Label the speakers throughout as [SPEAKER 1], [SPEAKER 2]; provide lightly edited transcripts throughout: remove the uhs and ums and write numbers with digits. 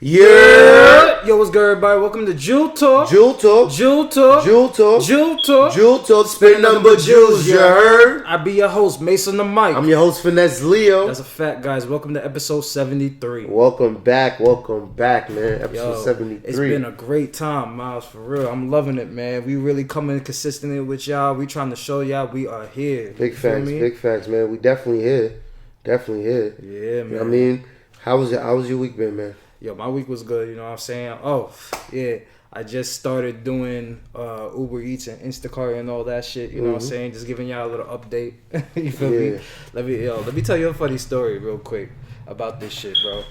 [SPEAKER 1] Yeah.
[SPEAKER 2] Yo, what's good, everybody? Welcome to Jewel Talk.
[SPEAKER 1] Jewel Talk.
[SPEAKER 2] Jewel Talk.
[SPEAKER 1] Jewel Talk.
[SPEAKER 2] Jewel Talk.
[SPEAKER 1] Jewel Talk. Spin number Jewels, you heard?
[SPEAKER 2] I be your host, Mason the Mike.
[SPEAKER 1] I'm your host, Finesse Leo.
[SPEAKER 2] That's a fact, guys. Welcome to episode 73.
[SPEAKER 1] Welcome back, man. Episode 73.
[SPEAKER 2] It's been a great time, Miles, for real. I'm loving it, man. We really coming consistently with y'all. We trying to show y'all we are here.
[SPEAKER 1] Big facts, man. We definitely here.
[SPEAKER 2] Yeah, man.
[SPEAKER 1] You know what I mean? How was your week been, man?
[SPEAKER 2] Yo, my week was good, you know what I'm saying? Oh, yeah. I just started doing Uber Eats and Instacart and all that shit, you know what I'm saying? Just giving y'all a little update. You feel me? Let me tell you a funny story real quick about this shit, bro.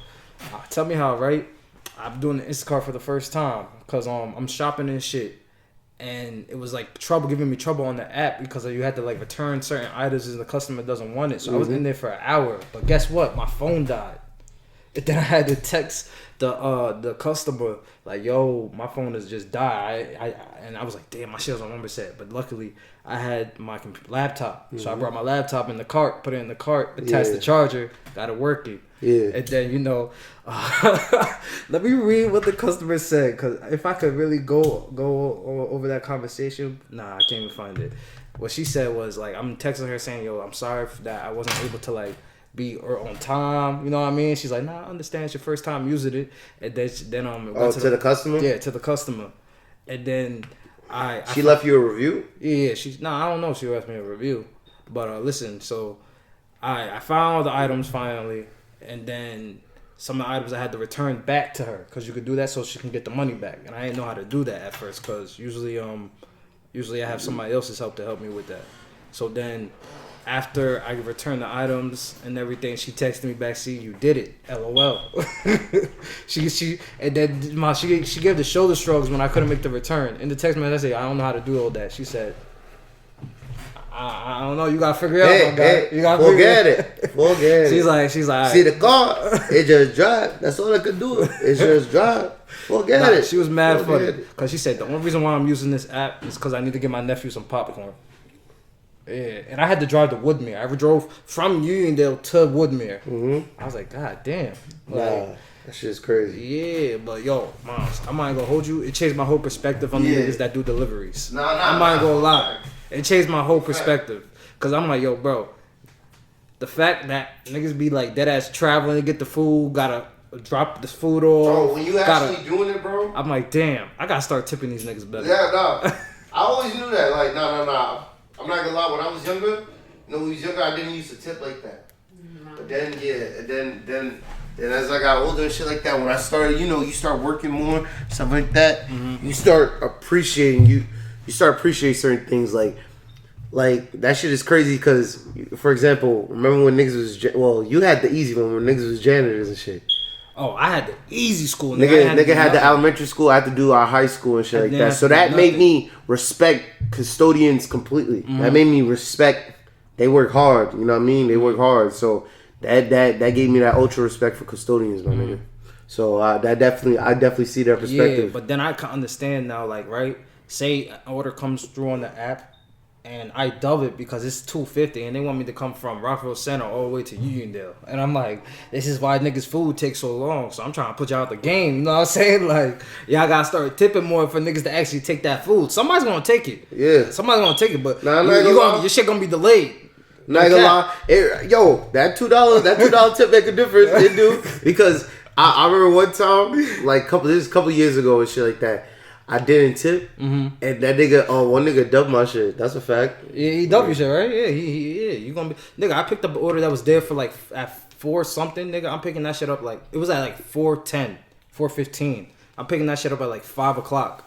[SPEAKER 2] Tell me how, right? I'm doing the Instacart for the first time because I'm shopping and shit. And it was like giving me trouble on the app because you had to like return certain items and the customer doesn't want it. So I was in there for an hour. But guess what? My phone died. And then I had to text the customer like, "Yo, my phone has just died." And I was like, "Damn, my shit was on 1%." But luckily, I had my laptop, so I brought my laptop in the cart, put it in the cart, attached the charger, got it working. Yeah. And then let me read what the customer said, because if I could really go over that conversation, I can't even find it. What she said was like, I'm texting her saying, "Yo, I'm sorry that I wasn't able to like be on time," you know what I mean? She's like, "Nah, I understand it's your first time using it." And then
[SPEAKER 1] to the customer?
[SPEAKER 2] Yeah, to the customer. And then
[SPEAKER 1] she left you a review?
[SPEAKER 2] Yeah, I don't know if she left me a review. But listen, so I found all the items finally, and then some of the items I had to return back to her because you could do that so she can get the money back. And I didn't know how to do that at first because usually I have somebody else's help to help me with that. So then after I returned the items and everything, she texted me back, "See, you did it, LOL." she gave the shoulder shrugs when I couldn't make the return. In the text message, I said, "I don't know how to do all that." She said, I don't know. You gotta figure it out, my guy. You gotta
[SPEAKER 1] forget it. She's like,
[SPEAKER 2] see
[SPEAKER 1] the car, it just drive. That's all I could do. It just drive. Forget it.
[SPEAKER 2] She was mad funny because she said the only reason why I'm using this app is because I need to get my nephew some popcorn. Yeah, and I had to drive to Woodmere. I drove from Uniondale to Woodmere. I was like, God damn.
[SPEAKER 1] That shit's crazy.
[SPEAKER 2] Yeah, but yo, Miles, I'm not gonna hold you. It changed my whole perspective on the niggas that do deliveries. I'm not gonna lie. It changed my whole perspective. Because I'm like, yo, bro, the fact that niggas be like dead ass traveling to get the food, gotta drop the food off.
[SPEAKER 1] Bro, when you actually doing it, bro.
[SPEAKER 2] I'm like, damn, I gotta start tipping these niggas better.
[SPEAKER 1] Yeah, no. I always knew that. Like, no. I'm not gonna lie. When I was younger, when we was younger, I didn't used to tip like that. But then, then as I got older and shit like that, when I started, you start working more, stuff like that. You start appreciating you start appreciating certain things like that shit is crazy because, for example, remember when niggas was you had the easy one when niggas was janitors and shit.
[SPEAKER 2] Oh, I had the easy school.
[SPEAKER 1] Nigga had the elementary school. I had to do our high school and shit like that. So that made me respect custodians completely. That made me respect. They work hard. You know what I mean? They work hard. So that gave me that ultra respect for custodians, my nigga. So I definitely see that perspective.
[SPEAKER 2] Yeah, but then I can understand now, like, right? Say an order comes through on the app, and I dub it because it's $2.50, and they want me to come from Rockville Center all the way to Uniondale, and I'm like, this is why niggas' food takes so long. So I'm trying to put y'all out the game. You know what I'm saying? Like, y'all gotta start tipping more for niggas to actually take that food. Somebody's gonna take it.
[SPEAKER 1] Yeah,
[SPEAKER 2] somebody's gonna take it, but
[SPEAKER 1] your
[SPEAKER 2] shit gonna be delayed.
[SPEAKER 1] Not gonna lie, that $2 tip make a difference. It do because I remember one time, like a couple years ago and shit like that. I didn't tip, and that one nigga dubbed my shit. That's a fact.
[SPEAKER 2] Yeah, he dubbed your shit, right? Yeah, you gonna be nigga. I picked up an order that was there for like at 4 something, nigga. I'm picking that shit up like it was at like 4:10, 4:15. I'm picking that shit up at like 5 o'clock.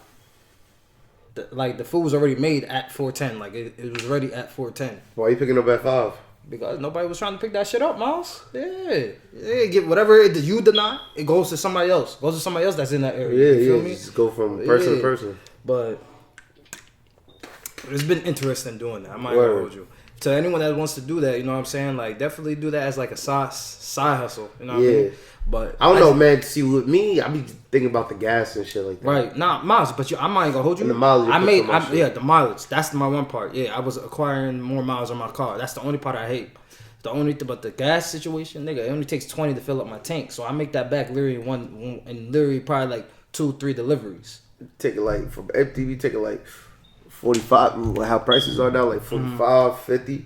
[SPEAKER 2] The food was already made at 4:10. Like it was ready at 4:10.
[SPEAKER 1] Why you picking up at 5?
[SPEAKER 2] Because nobody was trying to pick that shit up, Miles. Yeah. Get whatever you deny, it goes to somebody else. Goes to somebody else that's in that area. You feel me?
[SPEAKER 1] Just go from person to person.
[SPEAKER 2] But it's been interesting doing that. I might hold you. To anyone that wants to do that, you know what I'm saying? Like, definitely do that as like a side hustle. You know what I mean? But
[SPEAKER 1] I don't know, man. See, with me, I be thinking about the gas and shit like that.
[SPEAKER 2] Right. Nah, miles. But I'm not gonna hold you.
[SPEAKER 1] And the mileage.
[SPEAKER 2] The mileage. That's my one part. Yeah, I was acquiring more miles on my car. That's the only part I hate. But the gas situation, nigga, it only takes 20 to fill up my tank. So I make that back literally in literally probably like 2-3 deliveries.
[SPEAKER 1] Take it like from empty, we take it like 45. How prices are now, like 45, 50.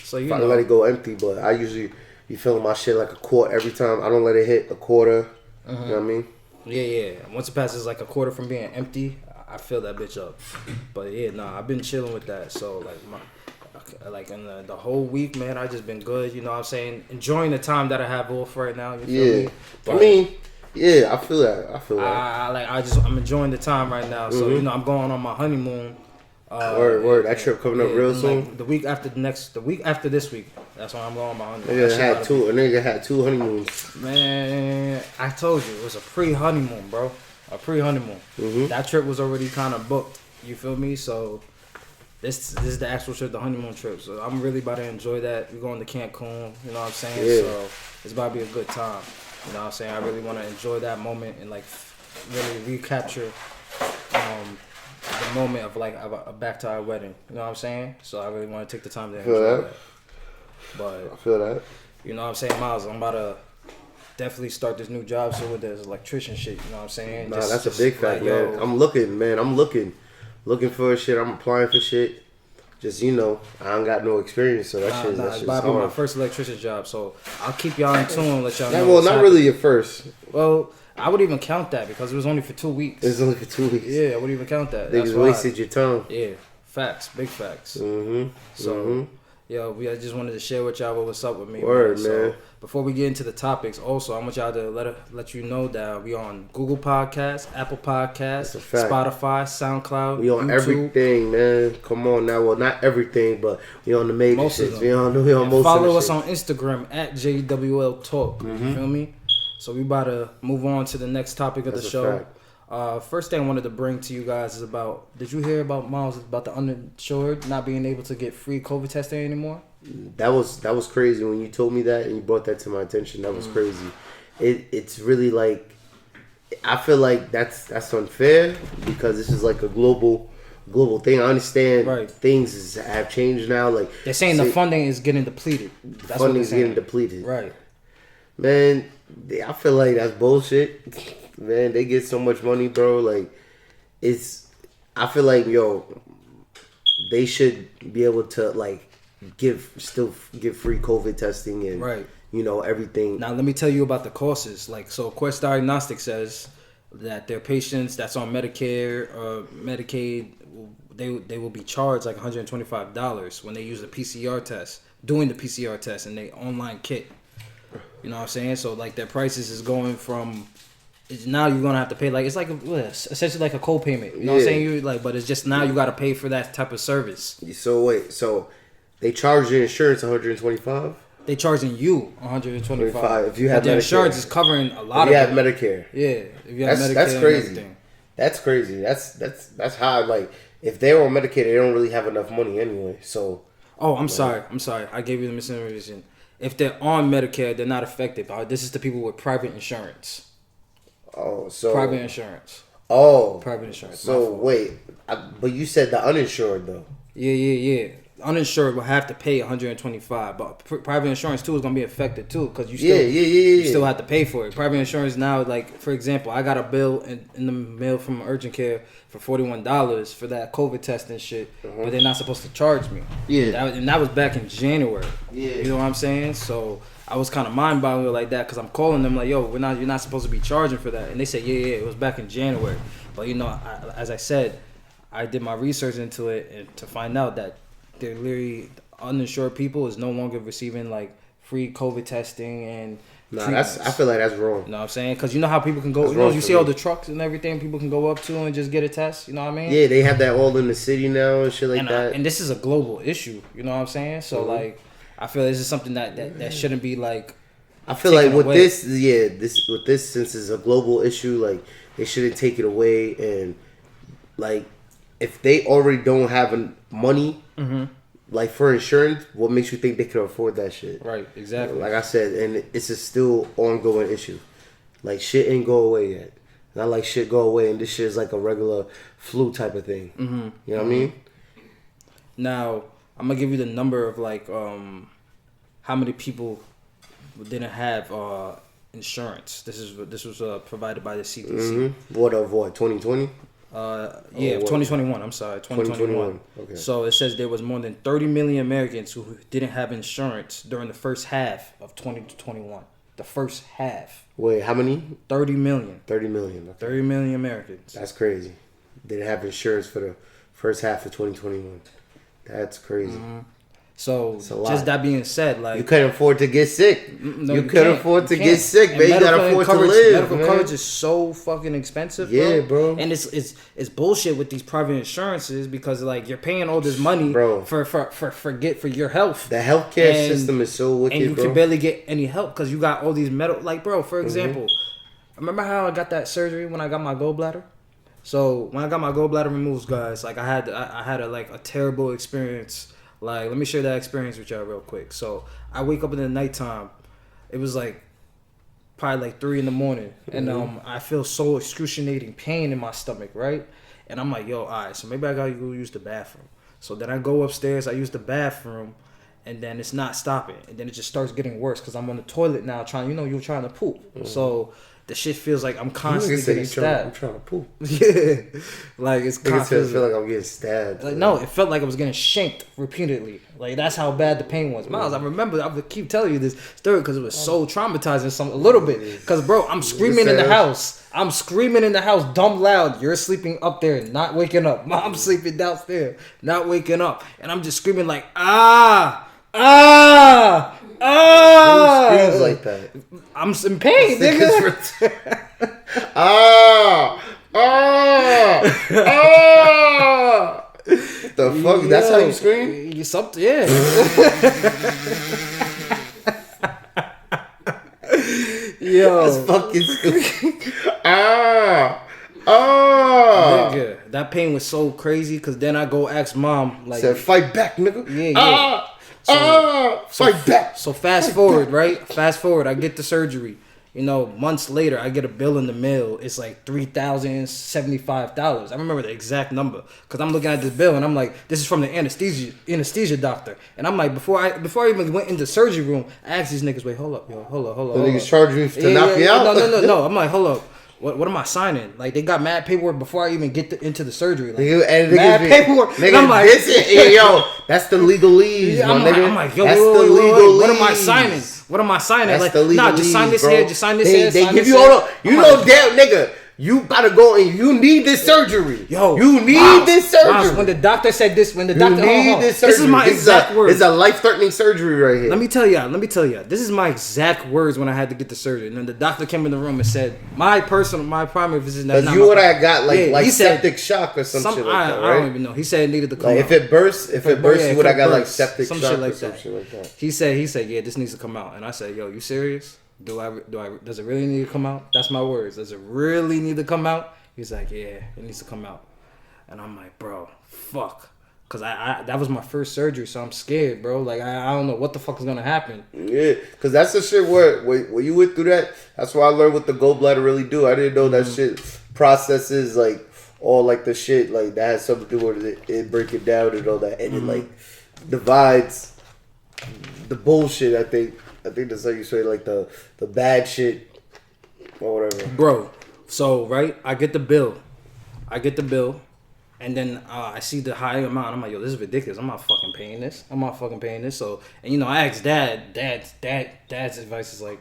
[SPEAKER 2] So you
[SPEAKER 1] if
[SPEAKER 2] know,
[SPEAKER 1] I let it go empty, but I usually be filling my shit like a quart every time. I don't let it hit a quarter. You know what I mean?
[SPEAKER 2] Yeah. Once it passes like a quarter from being empty, I fill that bitch up. But yeah, I've been chilling with that. So like in the whole week, man, I just been good. You know what I'm saying? Enjoying the time that I have off right now. You feel me? But
[SPEAKER 1] I mean, yeah, I feel that.
[SPEAKER 2] I'm enjoying the time right now. So you know, I'm going on my honeymoon.
[SPEAKER 1] Word. That trip coming up real soon.
[SPEAKER 2] Like the week after this week. That's when I'm going on my honeymoon.
[SPEAKER 1] A nigga had 2 honeymoons.
[SPEAKER 2] Man, I told you it was a pre-honeymoon, bro. A pre-honeymoon. That trip was already kind of booked. You feel me? So this is the actual trip, the honeymoon trip. So I'm really about to enjoy that. We're going to Cancun. You know what I'm saying?
[SPEAKER 1] Yeah.
[SPEAKER 2] So it's about to be a good time. You know what I'm saying? I really want to enjoy that moment and like really recapture the moment of like a back to our wedding. You know what I'm saying? So I really want to take the time to enjoy that. But
[SPEAKER 1] I feel that.
[SPEAKER 2] You know what I'm saying, Miles? I'm about to definitely start this new job soon with this electrician shit. You know what I'm saying?
[SPEAKER 1] Nah, that's a big fact, man. I'm looking for shit. I'm applying for shit. Just, you know, I don't got no experience, so that shit's
[SPEAKER 2] it's about to be my first electrician job, so I'll keep y'all in tune and let y'all know.
[SPEAKER 1] Well, not really your first.
[SPEAKER 2] Well, I would even count that because it was only for 2 weeks.
[SPEAKER 1] It was only for 2 weeks.
[SPEAKER 2] Yeah, I would even count that.
[SPEAKER 1] Niggas wasted your time.
[SPEAKER 2] Yeah, facts, big facts.
[SPEAKER 1] So,
[SPEAKER 2] yo, I just wanted to share with y'all what's up with me.
[SPEAKER 1] Word, man.
[SPEAKER 2] So, before we get into the topics, also, I want y'all to let you know that we on Google Podcasts, Apple Podcasts, Spotify, SoundCloud,
[SPEAKER 1] we on YouTube. Everything, man. Come on now. Well, not everything, but we on the major shits. We on most
[SPEAKER 2] follow
[SPEAKER 1] of
[SPEAKER 2] us on Instagram at JWL Talk. You feel me? So we about to move on to the next topic of the show. First thing I wanted to bring to you guys is about, did you hear about Miles about the uninsured not being able to get free COVID testing anymore?
[SPEAKER 1] That was crazy when you told me that and you brought that to my attention. That was crazy. It's really like, I feel like that's unfair because this is like a global thing. I understand things have changed now. Like
[SPEAKER 2] they're saying the funding is getting depleted. That's
[SPEAKER 1] funding is getting depleted.
[SPEAKER 2] Right.
[SPEAKER 1] Man, I feel like that's bullshit. Man, they get so much money, bro. Like, I feel like, they should be able to, like, give free COVID testing and, everything.
[SPEAKER 2] Now, let me tell you about the courses. Like, so Quest Diagnostics says that their patients that's on Medicare or Medicaid, they will be charged like $125 when they use the PCR test, doing the PCR test in their online kit. You know what I'm saying? So like their prices is going from, now you're gonna have to pay, like it's like essentially like a co-payment. You know what I'm saying? But it's just now you gotta pay for that type of service.
[SPEAKER 1] So wait, they charge your insurance $125?
[SPEAKER 2] They charging you $125
[SPEAKER 1] if you have Medicare.
[SPEAKER 2] The insurance is covering a lot of it.
[SPEAKER 1] If you have Medicare.
[SPEAKER 2] Yeah, if you have Medicare.
[SPEAKER 1] That's crazy. That's crazy. That's how, like, if they're on Medicare, they don't really have enough money anyway. So.
[SPEAKER 2] Oh, I'm sorry. I gave you the misinformation. If they're on Medicare, they're not affected. This is the people with private insurance.
[SPEAKER 1] Oh, so
[SPEAKER 2] private insurance.
[SPEAKER 1] Oh,
[SPEAKER 2] private insurance.
[SPEAKER 1] So wait, but you said the uninsured though.
[SPEAKER 2] Yeah. Uninsured will have to pay $125, but private insurance too is gonna be affected too because you still have to pay for it. Private insurance now, like for example, I got a bill in the mail from urgent care for $41 for that COVID test and shit, but they're not supposed to charge me.
[SPEAKER 1] Yeah,
[SPEAKER 2] and that was back in January.
[SPEAKER 1] Yeah,
[SPEAKER 2] you know what I'm saying? So I was kind of mind boggling like that because I'm calling them like, yo, you're not supposed to be charging for that, and they said, yeah, it was back in January. But as I said, I did my research into it and to find out that they're literally uninsured people is no longer receiving like free COVID testing and treatments.
[SPEAKER 1] I feel like that's wrong.
[SPEAKER 2] You know what I'm saying? Because you know how people can go, you see all the trucks and everything people can go up to and just get a test. You know what I mean?
[SPEAKER 1] Yeah, they have that all in the city now and shit like that.
[SPEAKER 2] And this is a global issue. You know what I'm saying? So like, I feel this is something that shouldn't be like.
[SPEAKER 1] I feel like with this, since it's a global issue, like they shouldn't take it away. And like, if they already don't have money. Like for insurance, what makes you think they can afford that shit?
[SPEAKER 2] Right, exactly.
[SPEAKER 1] Like I said, and it's a still ongoing issue. Like shit ain't go away yet. Not like shit go away and this shit is like a regular flu type of thing. You know what I mean?
[SPEAKER 2] Now, I'm gonna give you the number of like how many people didn't have insurance. This was provided by the CDC.
[SPEAKER 1] Mm-hmm. What of what? 2020?
[SPEAKER 2] 2021. I'm sorry, 2021.
[SPEAKER 1] Okay.
[SPEAKER 2] So it says there was more than 30 million Americans who didn't have insurance during the first half of 2021. The first half.
[SPEAKER 1] Wait, how many?
[SPEAKER 2] 30 million.
[SPEAKER 1] 30 million. Okay.
[SPEAKER 2] 30 million Americans.
[SPEAKER 1] That's crazy. They didn't have insurance for the first half of 2021. That's crazy.
[SPEAKER 2] Mm-hmm. So just that being said, like
[SPEAKER 1] you couldn't afford to get sick.
[SPEAKER 2] No,
[SPEAKER 1] you couldn't afford to get sick, man.
[SPEAKER 2] You
[SPEAKER 1] gotta afford to live.
[SPEAKER 2] Medical coverage is so fucking expensive, bro.
[SPEAKER 1] Yeah, bro.
[SPEAKER 2] And it's bullshit with these private insurances because like you're paying all this money,
[SPEAKER 1] bro,
[SPEAKER 2] for your health.
[SPEAKER 1] The healthcare system is so wicked,
[SPEAKER 2] and you can barely get any help because you got all these like, bro. For example, remember how I got that surgery when I got my gallbladder? So when I got my gallbladder removed, guys, like I had a terrible experience. Like, let me share that experience with y'all real quick. So, I wake up in the nighttime. It was like probably like 3 a.m. And I feel so excruciating pain in my stomach, right? And I'm like, yo, all right, so maybe I gotta go use the bathroom. So then I go upstairs, I use the bathroom, and then it's not stopping. And then it just starts getting worse because I'm on the toilet now you're trying to poop. So the shit feels like I'm constantly getting stabbed.
[SPEAKER 1] I'm trying to poop.
[SPEAKER 2] Yeah. Like, it's constantly.
[SPEAKER 1] I feel like I'm getting stabbed.
[SPEAKER 2] Like, no, it felt like I was getting shanked repeatedly. Like, that's how bad the pain was. Miles, I remember, I would keep telling you this story because it was so traumatizing a little bit. Because, bro, I'm screaming in the house. I'm screaming in the house, dumb loud. You're sleeping up there, not waking up. Mom's sleeping downstairs, not waking up. And I'm just screaming like, ah!
[SPEAKER 1] Who screams like that?
[SPEAKER 2] I'm in pain, nigga.
[SPEAKER 1] What the fuck? That's how you scream?
[SPEAKER 2] You something, yeah. Yo,
[SPEAKER 1] that's fucking stupid.
[SPEAKER 2] Nigga, that pain was so crazy because then I go ask mom, like,
[SPEAKER 1] said, fight back, nigga.
[SPEAKER 2] Yeah.
[SPEAKER 1] Fight back.
[SPEAKER 2] So fast forward, right? Fast forward, I get the surgery. You know, months later, I get a bill in the mail. It's like $3,075. I remember the exact number because I'm looking at this bill and I'm like, this is from the anesthesia doctor. And I'm like, before I even went into the surgery room, I asked these niggas, wait, hold up. The
[SPEAKER 1] niggas charged me to knock me out?
[SPEAKER 2] No. I'm like, hold up. What am I signing? Like, they got mad paperwork before I even get into the surgery. Like, mad paperwork.
[SPEAKER 1] Nigga, I'm like, yo, that's the legalese,
[SPEAKER 2] I'm like, yo,
[SPEAKER 1] that's
[SPEAKER 2] the
[SPEAKER 1] legalese.
[SPEAKER 2] What am I signing? That's
[SPEAKER 1] like, the legalese,
[SPEAKER 2] nah, just sign this here, just sign this here.
[SPEAKER 1] They give you all the, you know, damn nigga, you gotta go and you need this surgery.
[SPEAKER 2] Yo,
[SPEAKER 1] you need this surgery.
[SPEAKER 2] When the doctor said this,
[SPEAKER 1] this
[SPEAKER 2] is my exact words.
[SPEAKER 1] It's a life-threatening surgery right here.
[SPEAKER 2] Let me tell y'all. This is my exact words when I had to get the surgery. And then the doctor came in the room and said, my primary physician.
[SPEAKER 1] Because you would have got like septic shock or some shit like that, right?
[SPEAKER 2] I don't even know. He said it needed to come
[SPEAKER 1] out. If it burst, you would have got like septic
[SPEAKER 2] some
[SPEAKER 1] shock
[SPEAKER 2] shit like
[SPEAKER 1] or some shit like that.
[SPEAKER 2] He said, yeah, this needs to come out. And I said, yo, you serious? Does it really need to come out? That's my words. Does it really need to come out? He's like, yeah, it needs to come out. And I'm like, bro, fuck. Because I that was my first surgery, so I'm scared, bro. Like, I don't know what the fuck is going to happen.
[SPEAKER 1] Yeah, because that's the shit where you went through that, that's why I learned what the gallbladder really do. I didn't know that shit processes, like, all, like, the shit, like, that has something to do with it break it down and all that. And it, like, divides the bullshit, I think that's how you say, like, the bad shit or whatever. Bro.
[SPEAKER 2] So, right, I get the bill, and then I see the high amount. I'm like, yo, this is ridiculous. I'm not fucking paying this. So, and you know, I asked Dad's advice is like,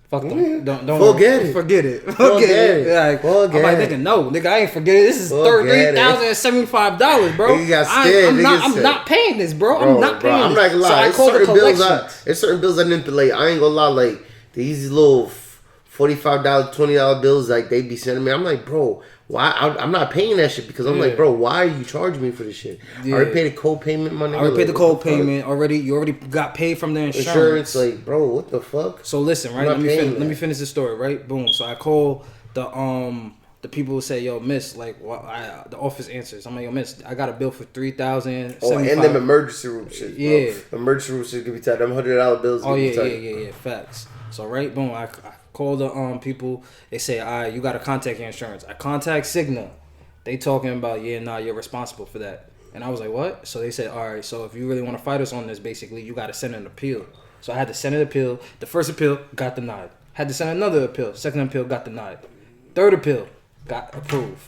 [SPEAKER 2] fuck them. Don't
[SPEAKER 1] forget it.
[SPEAKER 2] Forget it.
[SPEAKER 1] Like,
[SPEAKER 2] I'm like, nigga, no, nigga, I ain't forget it. This is $3,075, bro.
[SPEAKER 1] You got scared.
[SPEAKER 2] I'm not paying this, bro. I'm not paying.
[SPEAKER 1] I'm not gonna lie.
[SPEAKER 2] So I called the collections.
[SPEAKER 1] There's certain bills I didn't pay. Like, I ain't gonna lie. Like, these little $45, $20 bills, like, they be sending me. I'm like, bro, why? I'm not paying that shit because I'm like, bro, why are you charging me for this shit? I already paid the co-payment money.
[SPEAKER 2] I already paid the co-payment already. You already got paid from the insurance.
[SPEAKER 1] Like, bro, what the fuck?
[SPEAKER 2] So listen, right? Let me finish the story, right? Boom. So I call the people who say, yo, miss, like, the office answers. I'm like, yo, miss, I got a bill for $3,000.
[SPEAKER 1] Oh, and them emergency room shit.
[SPEAKER 2] Yeah.
[SPEAKER 1] Bro. Emergency room shit could be tight. Them $100 bills.
[SPEAKER 2] Oh, yeah. Facts. So, right, boom, I call the people. They say, all right, you got to contact your insurance. I contact Cigna. They talking about, you're responsible for that. And I was like, what? So they said, all right, so if you really want to fight us on this, basically, you got to send an appeal. So I had to send an appeal. The first appeal got denied. Had to send another appeal. Second appeal got denied. Third appeal got approved.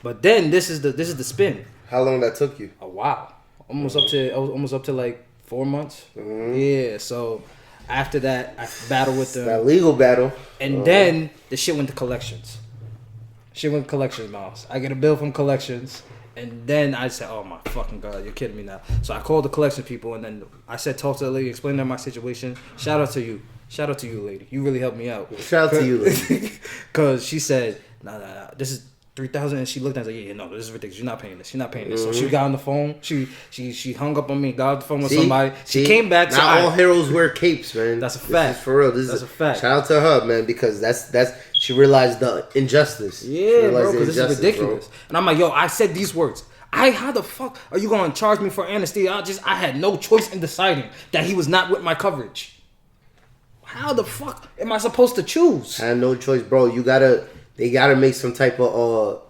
[SPEAKER 2] But then this is the spin.
[SPEAKER 1] How long that took you?
[SPEAKER 2] A while. Almost up to like 4 months. Mm-hmm. Yeah. So after that, I battled with them.
[SPEAKER 1] That legal battle.
[SPEAKER 2] And then the shit went to collections. Miles. I get a bill from collections. And then I said, oh my fucking God, you're kidding me now. So I called the collection people, and then I said, talk to the lady, explain to her my situation. Shout out to you, lady. You really helped me out.
[SPEAKER 1] Shout out to you, lady.
[SPEAKER 2] Because she said, nah, this is $3,000. And she looked at me and said, yeah, no, this is ridiculous. You're not paying this. Mm-hmm. So she got on the phone. She hung up on me, got on the phone with somebody. She came back.
[SPEAKER 1] Not all heroes wear capes, man.
[SPEAKER 2] That's a fact.
[SPEAKER 1] For real. That's a fact. Shout out to her, man, because that's she realized the injustice.
[SPEAKER 2] Yeah, bro, because this is ridiculous. Bro. And I'm like, yo, I said these words. How the fuck are you going to charge me for anesthesia? I had no choice in deciding that he was not with my coverage. How the fuck am I supposed to choose?
[SPEAKER 1] I had no choice, bro. They gotta make some type of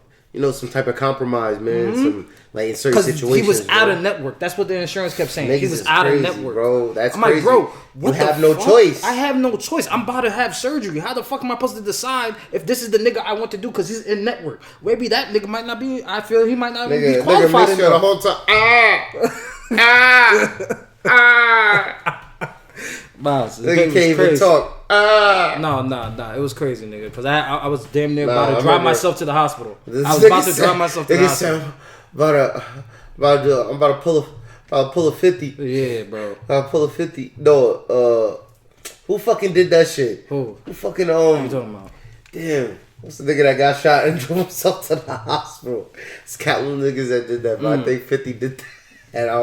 [SPEAKER 1] some type of compromise, man. Mm-hmm. Some like in certain situations.
[SPEAKER 2] He was out of network. That's what the insurance kept saying. Niggas he was out of network,
[SPEAKER 1] bro. That's
[SPEAKER 2] I'm
[SPEAKER 1] crazy.
[SPEAKER 2] Like, bro,
[SPEAKER 1] you have no choice.
[SPEAKER 2] I have no choice. I'm about to have surgery. How the fuck am I supposed to decide if this is the nigga I want to do because he's in network? Maybe that nigga might not be. I feel he might not be qualified enough. The whole time. Miles,
[SPEAKER 1] nigga can't even talk.
[SPEAKER 2] No, it was crazy, nigga. Because I was damn near about to drive myself to the hospital. I was about to drive myself to the hospital.
[SPEAKER 1] I'm about to pull a 50.
[SPEAKER 2] Yeah, bro.
[SPEAKER 1] I'll pull a 50. No, who fucking did that shit?
[SPEAKER 2] Who
[SPEAKER 1] fucking
[SPEAKER 2] What are you talking about?
[SPEAKER 1] Damn. What's the nigga that got shot and drove himself to the hospital? It's countless niggas that did that, but I think 50 did that. And I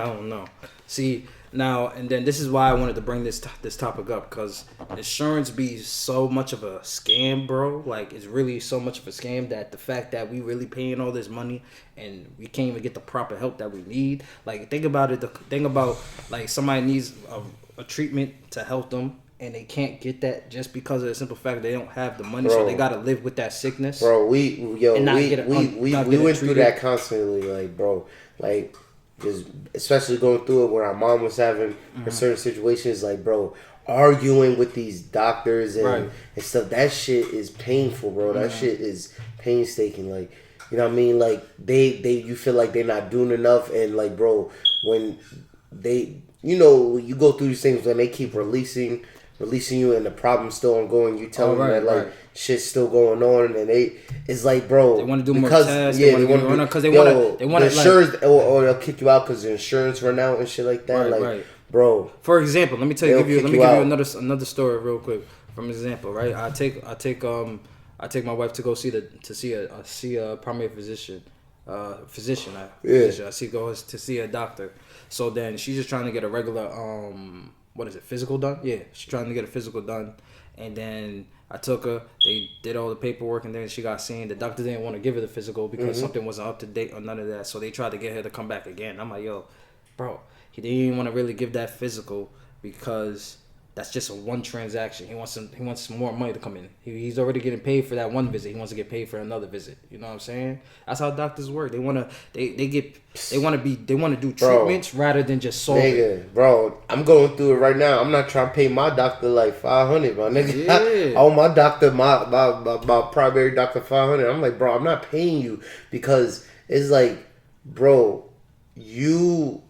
[SPEAKER 1] don't know.
[SPEAKER 2] See, now, and then this is why I wanted to bring this topic up, because insurance be so much of a scam, bro. Like, it's really so much of a scam that the fact that we really paying all this money and we can't even get the proper help that we need. Like, think about it. Think about, like, somebody needs a treatment to help them, and they can't get that just because of the simple fact they don't have the money, so they gotta live with that sickness.
[SPEAKER 1] Bro, we went through that constantly, like, bro, like. Just especially going through it when our mom was having for certain situations, like, bro, arguing with these doctors and stuff. That shit is painful, bro. That shit is painstaking. Like, you know what I mean? Like, you feel like they're not doing enough, and like, bro, when they, you go through these things when they keep releasing you and the problem's still ongoing, you tell them that like shit's still going on, and it's like, bro,
[SPEAKER 2] they want to do more tests. Yeah, they want to because they want to
[SPEAKER 1] the insurance, or they'll kick you out because the insurance run out and shit like that. Bro.
[SPEAKER 2] For example, let me give you another story real quick. From example, right? I take my wife to go see a primary physician. I go to see a doctor. So then she's just trying to get a regular physical done? Yeah, she's trying to get a physical done. And then I took her, they did all the paperwork, and then she got seen. The doctor didn't want to give her the physical because something wasn't up to date or none of that. So they tried to get her to come back again. I'm like, yo, bro, he didn't even want to really give that physical because that's just a one transaction. He wants some more money to come in. He's already getting paid for that one visit. He wants to get paid for another visit. You know what I'm saying? That's how doctors work. They want to do treatments rather than just solve it.
[SPEAKER 1] Bro, I'm going through it right now. I'm not trying to pay my doctor like $500, my nigga. Yeah. I owe my doctor, my primary doctor $500. I'm like, bro, I'm not paying you because it's like, bro, you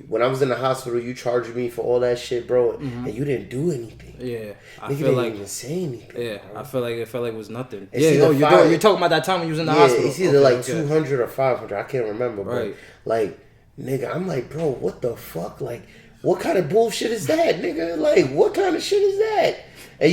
[SPEAKER 1] when I was in the hospital, you charged me for all that shit, bro, and you didn't do anything.
[SPEAKER 2] Yeah,
[SPEAKER 1] I feel like even say anything.
[SPEAKER 2] Yeah,
[SPEAKER 1] bro.
[SPEAKER 2] I feel like it was nothing. You're talking about that time when you was in the hospital.
[SPEAKER 1] It's either 200 or 500. I can't remember. Right. But like, nigga, I'm like, bro, what the fuck? Like, what kind of bullshit is that, nigga? Like, what kind of shit is that? And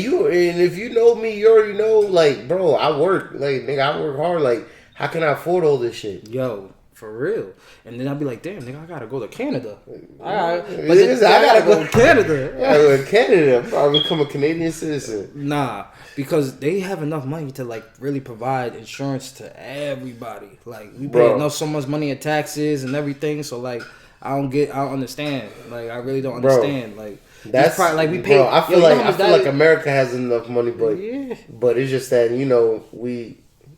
[SPEAKER 1] if you know me, you already know. Like, bro, I work. Like, nigga, I work hard. Like, how can I afford all this shit?
[SPEAKER 2] Yo. For real. And then I'd be like, damn, nigga, I gotta go to Canada. Alright. But
[SPEAKER 1] I gotta go
[SPEAKER 2] to Canada.
[SPEAKER 1] I gotta go to Canada. I'm probably become a Canadian citizen.
[SPEAKER 2] Nah, because they have enough money to like really provide insurance to everybody. Like, we pay so much money in taxes and everything, so like I don't understand. Like, I really don't understand. Like,
[SPEAKER 1] that's
[SPEAKER 2] probably like we pay.
[SPEAKER 1] I feel like America has enough money, but it's just that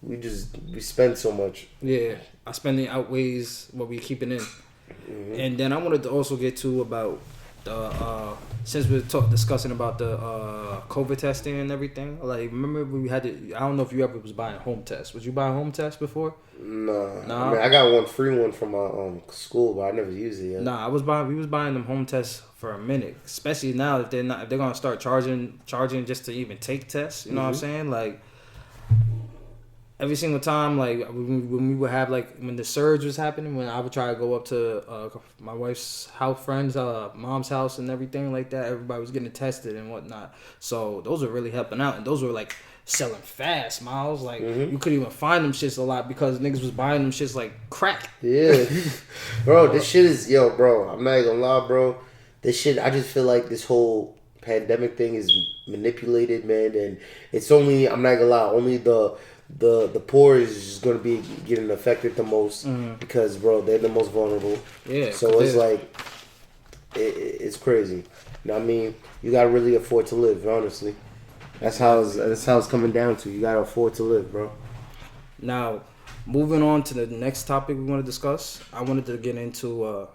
[SPEAKER 1] we spend so much.
[SPEAKER 2] Yeah, our spending outweighs what we keeping in. Mm-hmm. And then I wanted to also get to about the since we're discussing about the COVID testing and everything. Like, remember we had to? I don't know if you ever was buying home tests. Was you buying home tests before?
[SPEAKER 1] Nah. I mean, I got one free one from my school, but I never used it yet.
[SPEAKER 2] Nah, we was buying them home tests for a minute. Especially now if they're gonna start charging just to even take tests. You know what I'm saying? Like, every single time, like when we would have, like, when the surge was happening, when I would try to go up to my wife's house, friends, mom's house, and everything like that, everybody was getting tested and whatnot. So those were really helping out, and those were like selling fast, Miles. Like, you couldn't even find them shits a lot because niggas was buying them shits like crack.
[SPEAKER 1] Yeah, bro, this shit is bro. I'm not gonna lie, bro. This shit, I just feel like this whole pandemic thing is manipulated, man, and it's only, I'm not gonna lie, only the poor is just gonna be getting affected the most because, bro, they're the most vulnerable. Yeah. So it's like, it's crazy. You know what I mean? You gotta really afford to live, honestly. That's how it's coming down to. You gotta afford to live, bro.
[SPEAKER 2] Now, moving on to the next topic we want to discuss, I wanted to get into a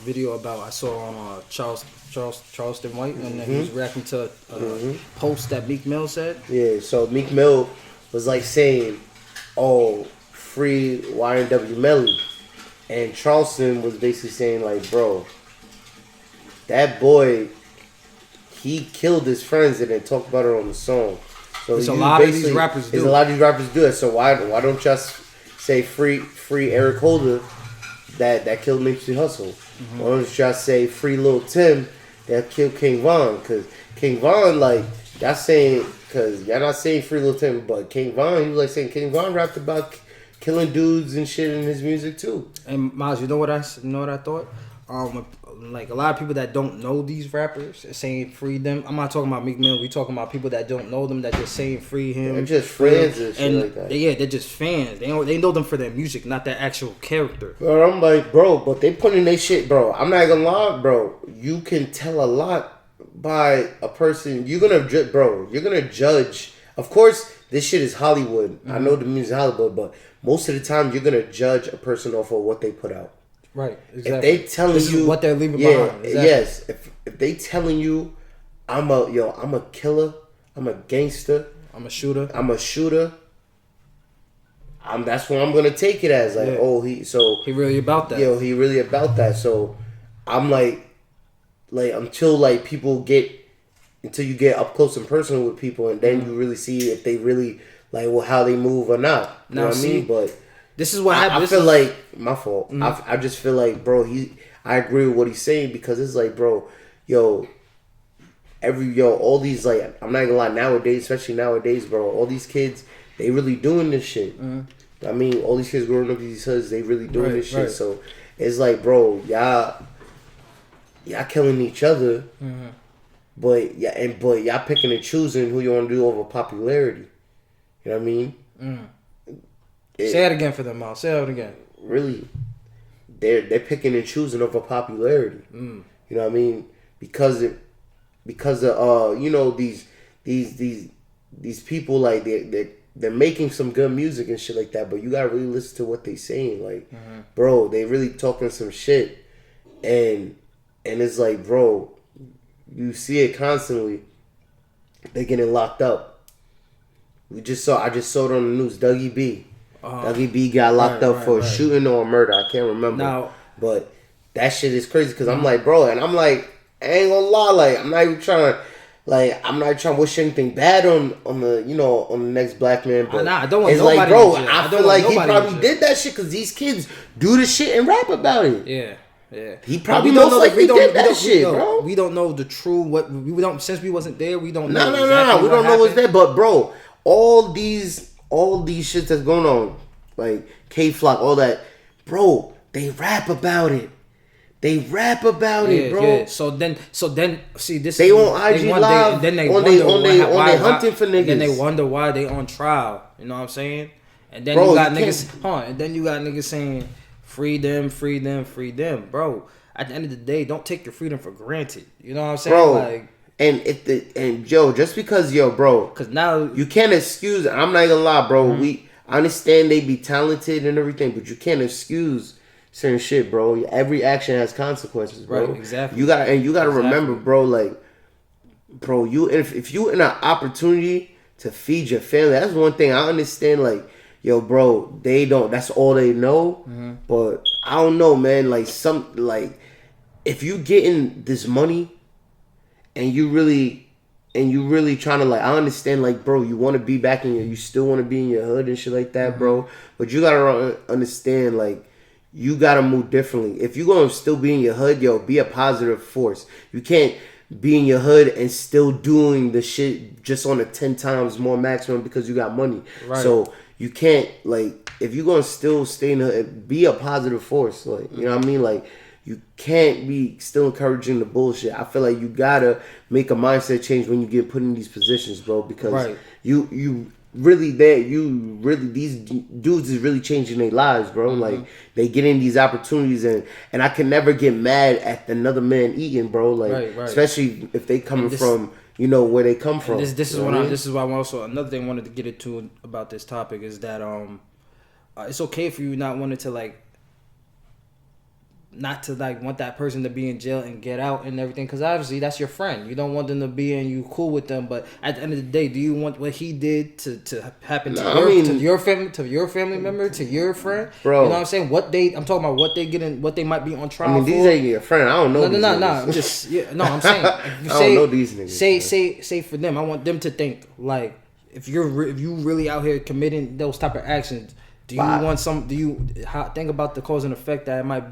[SPEAKER 2] video I saw on Charleston White, and he was reacting to a post that Meek Mill said.
[SPEAKER 1] Yeah. So Meek Mill was like saying, "Oh, free YNW Melly," and Charleston was basically saying like, "Bro, that boy, he killed his friends and then talked about it on the song." So
[SPEAKER 2] a lot of these rappers do.
[SPEAKER 1] A lot of these rappers do it. So why don't just say free Eric Holder that killed Nipsey Hussle? Why don't you just say free Lil Tim that killed King Von? Because King Von, like, y'all saying, because y'all not saying free Lil Tim, but King Von, he was like saying King Von rapped about killing dudes and shit in his music too.
[SPEAKER 2] And Miles, you know what I thought? Like, a lot of people that don't know these rappers saying free them. I'm not talking about Meek Mill. We talking about people that don't know them that just saying free him.
[SPEAKER 1] They're just friends and shit like that.
[SPEAKER 2] They're just fans. They know them for their music, not their actual character.
[SPEAKER 1] But I'm like, bro, but they putting their shit, bro. I'm not gonna lie, bro. You can tell a lot by a person. You're gonna judge. Of course, this shit is Hollywood. I know the music is Hollywood, but most of the time you're gonna judge a person off of what they put out.
[SPEAKER 2] Right, exactly.
[SPEAKER 1] If they telling
[SPEAKER 2] this
[SPEAKER 1] you
[SPEAKER 2] is what they're leaving behind. Exactly.
[SPEAKER 1] Yes. If they telling you, I'm a killer, I'm a gangster,
[SPEAKER 2] I'm a shooter.
[SPEAKER 1] That's what I'm gonna take it as. Like,
[SPEAKER 2] he really about that.
[SPEAKER 1] He really about that. So I'm like until you get up close and personal with people, and then you really see if they really like how they move or not. You know what I mean? But
[SPEAKER 2] this is what happened.
[SPEAKER 1] I feel like my fault. I just feel like, bro, I agree with what he's saying because it's like, bro, all these, like, I'm not gonna lie, nowadays, especially nowadays, bro, all these kids, they really doing this shit. I mean, all these kids growing up in these hoods, they really doing this shit. So it's like, bro, y'all killing each other, but y'all picking and choosing who you want to do over popularity. You know what I mean?
[SPEAKER 2] Say it again for them, Miles. Say it again.
[SPEAKER 1] Really, they're picking and choosing over popularity. You know what I mean? Because of these people, like, they're making some good music and shit like that, but you gotta really listen to what they saying. Like, bro, they really talking some shit, and it's like, bro, you see it constantly. They're getting locked up. I just saw it on the news. Dougie B. Dougie B got locked up for shooting or murder. I can't remember. But that shit is crazy because I'm like, bro, and I'm like, I ain't gonna lie, like, I'm not trying to wish anything bad on the next black man. But
[SPEAKER 2] I don't want
[SPEAKER 1] it's
[SPEAKER 2] nobody
[SPEAKER 1] like, bro,
[SPEAKER 2] in jail.
[SPEAKER 1] I feel like he probably did that shit because these kids do the shit and rap about it.
[SPEAKER 2] Yeah.
[SPEAKER 1] He probably most likely did that shit, bro.
[SPEAKER 2] We don't know the true since we wasn't there. We don't know.
[SPEAKER 1] No. We don't know what's there, but bro, all these shits that's going on, like K-Flock, all that, bro, they rap about it. They rap about it, bro. Yeah.
[SPEAKER 2] So then, see this.
[SPEAKER 1] They on IG Live,
[SPEAKER 2] then they
[SPEAKER 1] on they hunting for niggas.
[SPEAKER 2] Then they wonder why they on trial. You know what I'm saying? And then you got niggas and saying, free them, bro. At the end of the day, don't take your freedom for granted. You know what I'm saying,
[SPEAKER 1] bro?
[SPEAKER 2] Like,
[SPEAKER 1] and just because, bro,
[SPEAKER 2] because now
[SPEAKER 1] you can't excuse. I'm not gonna lie, bro. I understand they be talented and everything, but you can't excuse certain shit, bro. Every action has consequences, bro.
[SPEAKER 2] Right, exactly.
[SPEAKER 1] You gotta remember, bro. Like, bro, if you in an opportunity to feed your family, that's one thing I understand. Like, yo, bro, they don't. That's all they know. Mm-hmm. But I don't know, man. Like if you getting this money, and you really trying to, like, I understand, like, bro, you want to be back you still want to be in your hood and shit like that, mm-hmm. bro. But you gotta understand, like, you gotta move differently. If you gonna still be in your hood, yo, be a positive force. You can't be in your hood and still doing the shit just on a 10 times more maximum because you got money. Right. So you can't, like, if you gonna still stay in the hood, be a positive force. Like, you know what I mean? Like, you can't be still encouraging the bullshit. I feel like you gotta make a mindset change when you get put in these positions, bro. Because you really these dudes is really changing their lives, bro. Mm-hmm. Like, they get in these opportunities, and I can never get mad at another man eating, bro. Like, especially if they coming from, you know, where they come from.
[SPEAKER 2] This is why I also, another thing I wanted to get into about this topic is that it's okay for you not wanting to, like, not to, like, want that person to be in jail and get out and everything, because obviously that's your friend. You don't want them to be and you cool with them, but at the end of the day, do you want what he did to happen to your family member, to your friend, bro? You know what I'm saying? I'm talking about what they might be on trial. I mean,
[SPEAKER 1] these ain't your friend. I don't know. No.
[SPEAKER 2] I'm just I'm saying. If you
[SPEAKER 1] I don't know these niggas.
[SPEAKER 2] Say for them, I want them to think, like, if you really out here committing those type of actions. Do you think about the cause and effect that it might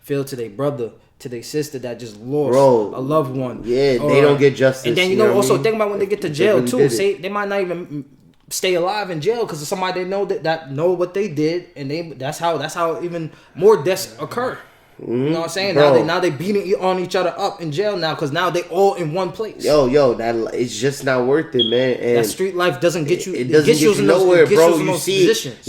[SPEAKER 2] feel to their brother, to their sister that just lost a loved one? Yeah, they don't get justice. And then also think about when they get to jail too. Say they might not even stay alive in jail because of somebody they know that know what they did, and that's how even more deaths occur. Mm-hmm. You know what I'm saying? Bro. Now they beating on each other up in jail now because now they all in one place.
[SPEAKER 1] Yo, that it's just not worth it, man. And
[SPEAKER 2] that street life doesn't get you.
[SPEAKER 1] It doesn't get you nowhere, bro. You see, positions.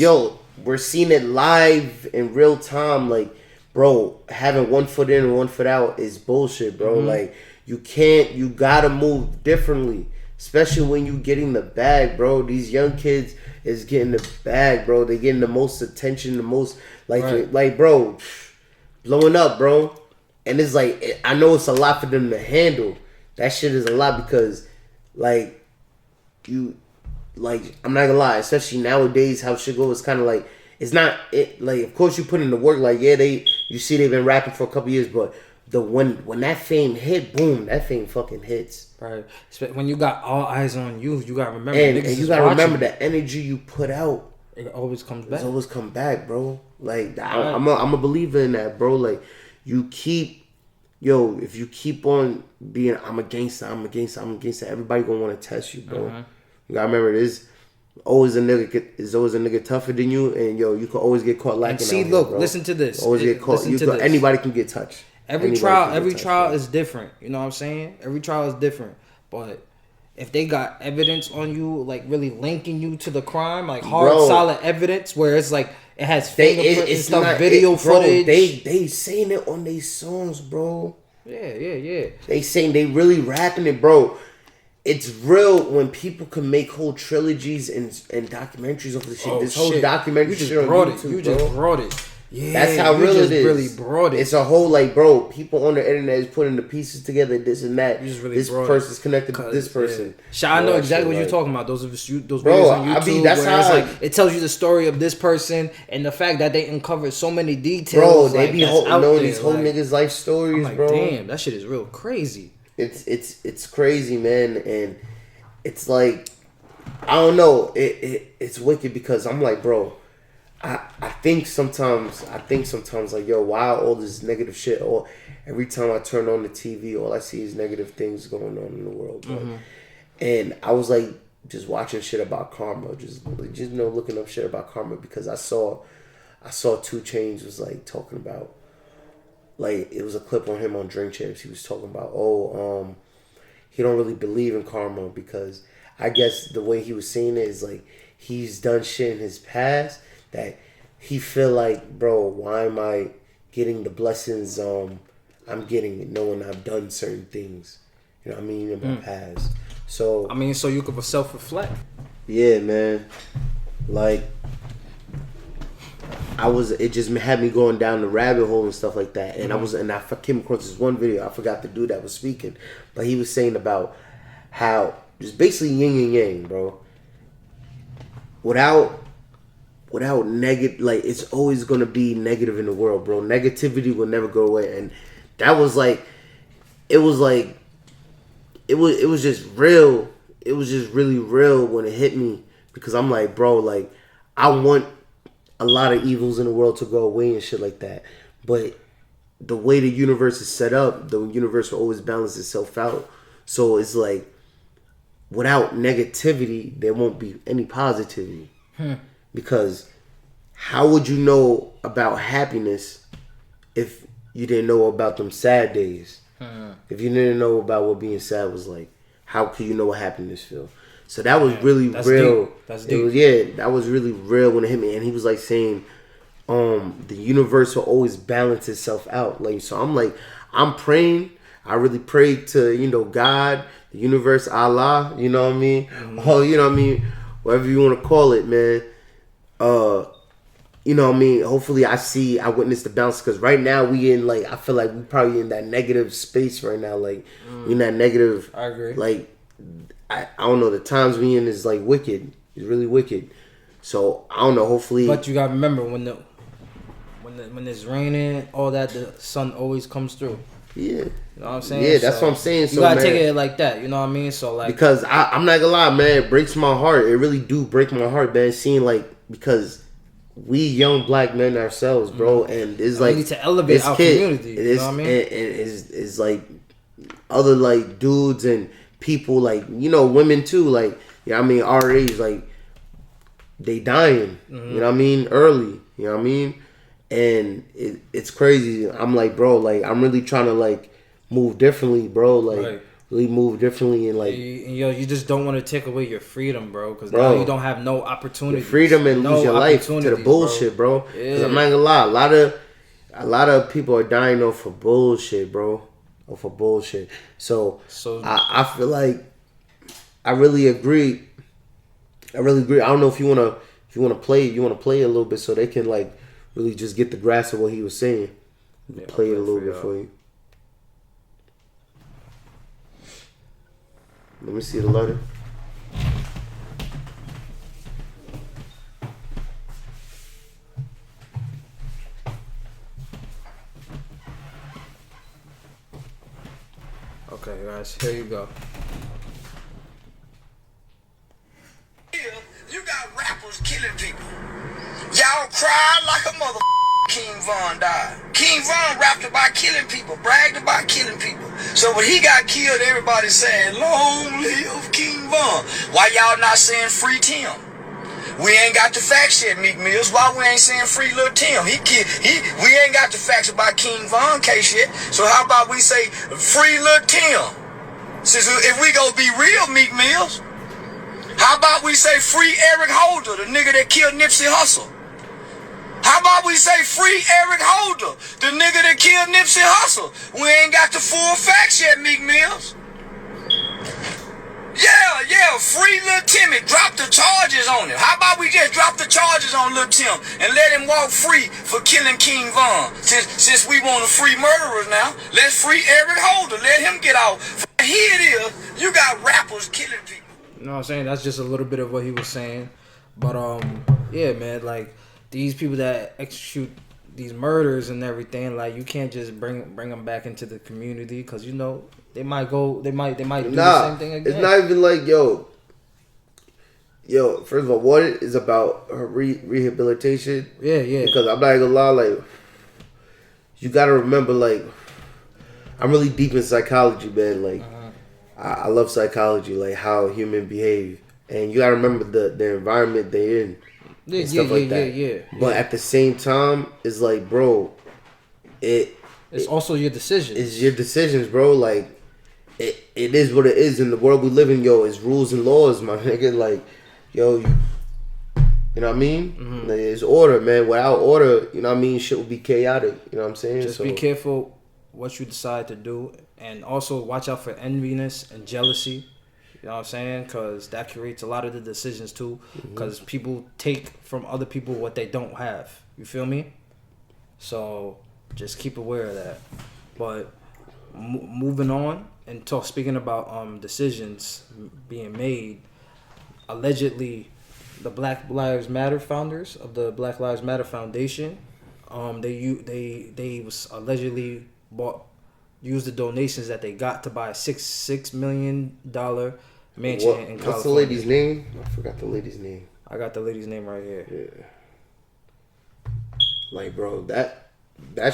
[SPEAKER 1] We're seeing it live in real time. Like, bro, having one foot in and one foot out is bullshit, bro. Mm-hmm. Like, you gotta move differently, especially when you getting the bag, bro. These young kids is getting the bag, bro. They getting the most attention, the most, like, bro, blowing up, bro. And it's like, I know it's a lot for them to handle. That shit is a lot because, like, I'm not gonna lie, especially nowadays, how shit goes, it's kind of like, it's not, like, of course you put in the work, like, yeah, you see they've been rapping for a couple years, but when that fame hit, boom, that fame fucking hits.
[SPEAKER 2] Right. When you got all eyes on you, you gotta remember.
[SPEAKER 1] And you gotta remember the energy you put out.
[SPEAKER 2] It always comes back.
[SPEAKER 1] It always come back, bro. Like, I'm a believer in that, bro. Like, if you keep on being, I'm a gangster, everybody gonna want to test you, bro. Uh-huh. You gotta remember, there's always a nigga tougher than you, and you can always get caught lacking.
[SPEAKER 2] See, look, listen to this.
[SPEAKER 1] Always get caught. Anybody can get touched.
[SPEAKER 2] Every trial is different. You know what I'm saying? Every trial is different. But if they got evidence on you, like really linking you to the crime, like hard, solid evidence, where it's like it has fingerprints and stuff, video footage.
[SPEAKER 1] They saying it on their songs, bro.
[SPEAKER 2] Yeah.
[SPEAKER 1] They saying they really rapping it, bro. It's real when people can make whole trilogies and documentaries of this shit. Whole documentary shit on YouTube,
[SPEAKER 2] You just brought it.
[SPEAKER 1] Yeah, that's how real it is.
[SPEAKER 2] Really brought it.
[SPEAKER 1] It's a whole, like, bro, people on the internet is putting the pieces together, this and that. This person's connected to this person.
[SPEAKER 2] Yeah. I know exactly what you're talking about. Those videos on YouTube. I mean, that's how it tells you the story of this person and the fact that they uncovered so many details.
[SPEAKER 1] Bro, they be knowing these whole niggas' life stories,
[SPEAKER 2] I'm like,
[SPEAKER 1] bro.
[SPEAKER 2] Damn, that shit is real crazy.
[SPEAKER 1] It's crazy, man, and it's like, I don't know. It's wicked because I'm like, bro. I think sometimes like, yo, why all this negative shit? Or every time I turn on the TV, all I see is negative things going on in the world, bro. Mm-hmm. And I was like, just watching shit about karma, just looking up shit about karma because I saw 2 Chainz was like talking about, like, it was a clip on him on Drink Champs. He was talking about, he don't really believe in karma because I guess the way he was saying it is like he's done shit in his past that he feel like, bro, why am I getting the blessings I'm getting knowing I've done certain things, you know what I mean, in my past. So
[SPEAKER 2] I mean, so you could self-reflect.
[SPEAKER 1] Yeah, man. Like,
[SPEAKER 3] it just had me going down the rabbit hole and stuff like that. And I came across this one video. I forgot the dude that was speaking, but he was saying about how just basically yin and yang, bro. Without negative, like, it's always gonna be negative in the world, bro. Negativity will never go away, and that was like, it was just real. It was just really real when it hit me, because I'm like, bro, like, I want a lot of evils in the world to go away and shit like that, but the way the universe is set up, the universe will always balance itself out. So it's like, without negativity, there won't be any positivity. Because how would you know about happiness if you didn't know about them sad days? If you didn't know about what being sad was like, how could you know what happiness feel? So that was really real.
[SPEAKER 2] Deep. That's deep.
[SPEAKER 3] That was really real when it hit me. And he was like saying, the universe will always balance itself out. Like, so I'm like, I'm praying. I really pray to, God, the universe, Allah, you know what I mean? Oh, you know what I mean? Whatever you want to call it, man. You know what I mean? Hopefully I witness the balance, because right now we in, like, I feel like we probably in that negative space right now. Like, we in that negative.
[SPEAKER 2] I agree.
[SPEAKER 3] Like, I don't know, the times we in is like wicked. It's really wicked. So I don't know, hopefully.
[SPEAKER 2] But you gotta remember, when it's raining, all that, the sun always comes through.
[SPEAKER 3] Yeah.
[SPEAKER 2] You know what I'm saying?
[SPEAKER 3] Yeah, that's what I'm saying. So,
[SPEAKER 2] you gotta
[SPEAKER 3] man,
[SPEAKER 2] take it like that. You know what I mean? So, like,
[SPEAKER 3] because I'm not gonna lie, man, it breaks my heart. It really do break my heart, man. Seeing, like, because we young black men ourselves, bro, and it's like,
[SPEAKER 2] we need to elevate our community. You know what I mean?
[SPEAKER 3] And it's like other, like, dudes and people, like, women too, like, I mean, our age, like, they dying. You know what I mean? Early. You know what I mean? And it's crazy. I'm like, bro, like, I'm really trying to, like, move differently, bro. Like,
[SPEAKER 2] right.
[SPEAKER 3] Really move differently, and, like,
[SPEAKER 2] you just don't want to take away your freedom, bro, because now you don't have no opportunity.
[SPEAKER 3] Freedom and lose your life to the bullshit, bro. Because I'm not gonna lie, a lot of people are dying off for bullshit, bro. Off for bullshit. So I feel like I really agree. I don't know if you wanna play a little bit so they can, like, really just get the grasp of what he was saying. Play it a little bit for you. Let me see the letter.
[SPEAKER 2] Okay, guys, here you go.
[SPEAKER 4] You got rappers killing people. Y'all cry like a mother. King Von died. King Von rapped about killing people, bragged about killing people. So when he got killed, everybody saying, "Long live King Von." Why y'all not saying free Tim? We ain't got the facts yet, Meek Mills. Why we ain't saying free Lil Tim? We ain't got the facts about King Von case yet. So how about we say free Lil Tim? Since if we gonna be real, Meek Mills, how about we say free Eric Holder, the nigga that killed Nipsey Hussle? How about we say free Eric Holder, the nigga that killed Nipsey Hussle? We ain't got the full facts yet, Meek Mills. Yeah, free Lil Timmy. Drop the charges on him. How about we just drop the charges on Lil Tim and let him walk free for killing King Von? Since we want to free murderers now, let's free Eric Holder. Let him get out. Here it is. You got rappers killing people.
[SPEAKER 2] You know what I'm saying? That's just a little bit of what he was saying. But, yeah, man, like, these people that execute these murders and everything, like, you can't just bring them back into the community, because, they might do the same thing again.
[SPEAKER 3] It's not even like, yo, first of all, what is about her rehabilitation?
[SPEAKER 2] Yeah.
[SPEAKER 3] Because I'm not gonna lie, like, you gotta remember, like, I'm really deep in psychology, man. Like, I love psychology, like how human behave, and you gotta remember the environment they're in. Yeah. But at the same time, it's like, bro,
[SPEAKER 2] it's also your decisions.
[SPEAKER 3] It's your decisions, bro. Like, it is what it is in the world we live in, yo. It's rules and laws, my nigga. Like, yo, you know what I mean? Mm-hmm. Like, it's order, man. Without order, you know what I mean, shit will be chaotic. You know what I'm saying?
[SPEAKER 2] Just be careful what you decide to do, and also watch out for enviness and jealousy. You know what I'm saying? Because that creates a lot of the decisions too. Because people take from other people what they don't have. You feel me? So just keep aware of that. But moving on and speaking about decisions being made, allegedly the Black Lives Matter founders of the Black Lives Matter Foundation, they was allegedly used the donations that they got to buy a $6 million mansion in California.
[SPEAKER 3] What's the lady's name? I forgot the lady's name.
[SPEAKER 2] I got the lady's name right here.
[SPEAKER 3] Yeah. Like, bro, that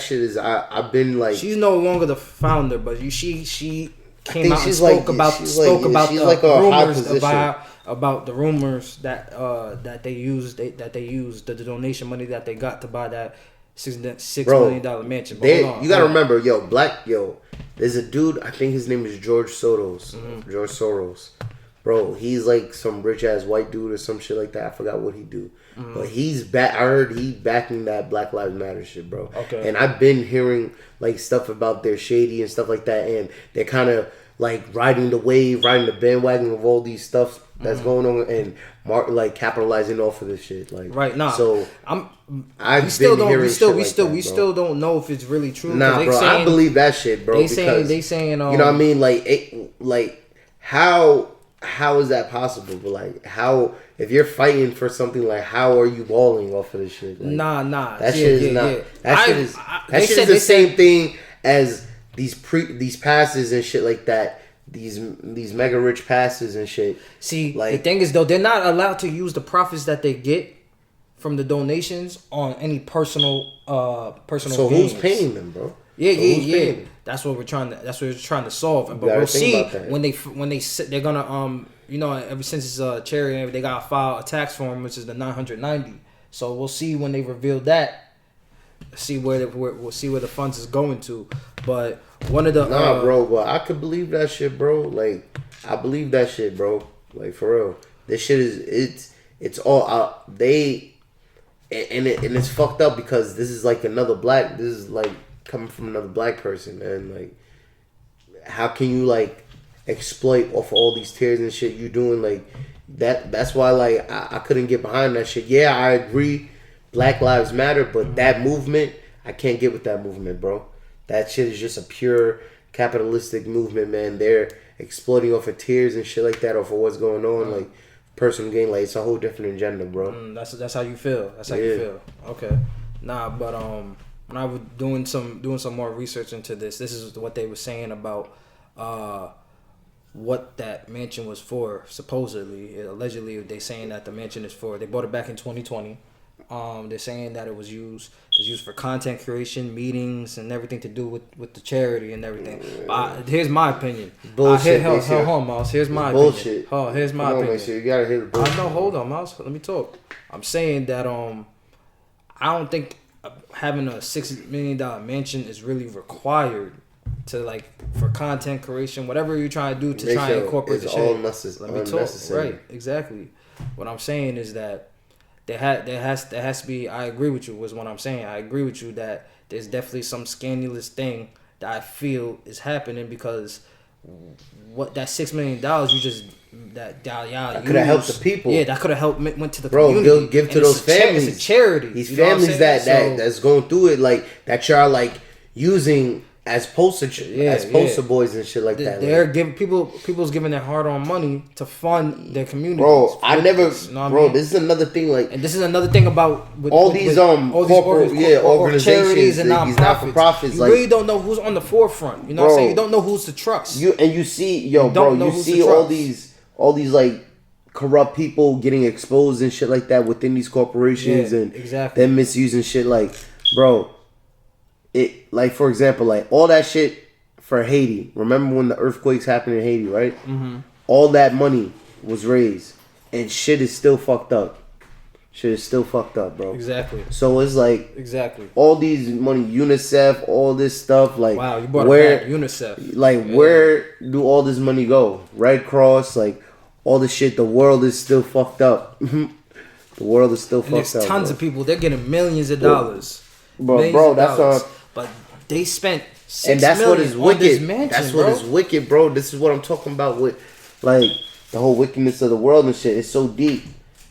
[SPEAKER 3] shit is. I've been like.
[SPEAKER 2] She's no longer the founder, but she came out and
[SPEAKER 3] she's
[SPEAKER 2] spoke
[SPEAKER 3] like-
[SPEAKER 2] about
[SPEAKER 3] she's
[SPEAKER 2] the
[SPEAKER 3] like a high
[SPEAKER 2] rumors
[SPEAKER 3] position.
[SPEAKER 2] about the rumors that they used the donation money that they got to buy that $6 million mansion. But hold on,
[SPEAKER 3] you gotta remember, there's a dude. I think his name is George Soros.
[SPEAKER 2] Mm-hmm.
[SPEAKER 3] George Soros, bro. He's like some rich ass white dude or some shit like that. I forgot what he do.
[SPEAKER 2] Mm-hmm.
[SPEAKER 3] But he's back. I heard he backing that Black Lives Matter shit, bro.
[SPEAKER 2] Okay.
[SPEAKER 3] And I've been hearing like stuff about their shady and stuff like that, and they're kind of like riding the wave, riding the bandwagon of all these stuff that's going on, and like capitalizing off of this shit. Like
[SPEAKER 2] right now,
[SPEAKER 3] so
[SPEAKER 2] we still don't know if it's really true.
[SPEAKER 3] Nah, bro, I believe that shit, bro.
[SPEAKER 2] They saying
[SPEAKER 3] you know what I mean? Like how is that possible? But like how, if you're fighting for something, like how are you balling off of this shit? Like,
[SPEAKER 2] nah.
[SPEAKER 3] That shit is not.
[SPEAKER 2] Yeah.
[SPEAKER 3] That shit is the same thing as these passes and shit like that. These mega rich passes and shit.
[SPEAKER 2] See,
[SPEAKER 3] like,
[SPEAKER 2] the thing is though, they're not allowed to use the profits that they get from the donations on any personal
[SPEAKER 3] So
[SPEAKER 2] gains.
[SPEAKER 3] who's paying them, bro?
[SPEAKER 2] Yeah. That's what we're trying to solve. But we'll see when they're gonna ever since it's charity, they gotta file a tax form, which is the 990. So we'll see when they reveal that. See we'll see where the funds is going to. But one of the
[SPEAKER 3] bro, but I could believe that shit, bro. Like I believe that shit, bro. Like for real, this shit is it's all out. And it's fucked up because this is like this is like coming from another black person, and like how can you like exploit off of all these tears and shit you doing like that? That's why like I couldn't get behind that shit. Yeah, I agree, Black Lives Matter, but that movement, I can't get with that movement, bro. That shit is just a pure capitalistic movement, man. They're exploiting off of tears and shit like that, off of what's going on, like personal gain. Like it's a whole different agenda, bro.
[SPEAKER 2] That's how you feel. That's how you feel. Okay. Nah, but when I was doing some more research into this is what they were saying about what that mansion was for. Supposedly, allegedly, they saying that the mansion is for. They bought it back in 2020. They're saying that it was used for content creation, meetings, and everything to do with the charity and everything. Here's my opinion.
[SPEAKER 3] Bullshit.
[SPEAKER 2] Hold on, Miles. Here's my
[SPEAKER 3] bullshit.
[SPEAKER 2] opinion. Here's my opinion.
[SPEAKER 3] You gotta hear the bullshit.
[SPEAKER 2] No, hold on, Miles. Let me talk. I'm saying that I don't think having a $6 million mansion is really required to like for content creation, whatever you're trying to do to try and incorporate the shit. Let me talk. Right, exactly. What I'm saying is that there has to be. I agree with you. Was what I'm saying. I agree with you that there's definitely some scandalous thing that I feel is happening because what that $6 million you just that
[SPEAKER 3] could have helped the people.
[SPEAKER 2] Yeah, that could have helped went to the community.
[SPEAKER 3] Bro, give to those families.
[SPEAKER 2] It's a charity.
[SPEAKER 3] These families that's going through it, like that y'all like using as poster boys and shit like that.
[SPEAKER 2] They're giving people's giving their hard-earned money to fund their communities.
[SPEAKER 3] Bro, this is another thing. Like,
[SPEAKER 2] and this is another thing about
[SPEAKER 3] all these corporate organizations,
[SPEAKER 2] charities and
[SPEAKER 3] these not-for-profits.
[SPEAKER 2] You really don't know who's on the forefront. You know what I'm saying? You don't know who's to trust.
[SPEAKER 3] You see all these like corrupt people getting exposed and shit like that within these corporations and them misusing shit. Like, bro. It like, for example, like all that shit for Haiti. Remember when the earthquakes happened in Haiti, right? Mm-hmm. All that money was raised, and shit is still fucked up. Shit is still fucked up, bro.
[SPEAKER 2] Exactly.
[SPEAKER 3] So it's like all these money, UNICEF, all this stuff. Like,
[SPEAKER 2] wow, you brought it back, UNICEF.
[SPEAKER 3] Like, where do all this money go? Red Cross, like all this shit. The world is still fucked up. The world is still fucked up.
[SPEAKER 2] There's tons of people. They're getting millions of dollars.
[SPEAKER 3] Bro, that's not.
[SPEAKER 2] But they spent
[SPEAKER 3] and that's what is wicked.
[SPEAKER 2] Mansion,
[SPEAKER 3] that's what is wicked, bro. This is what I'm talking about with like the whole wickedness of the world and shit. It's so deep.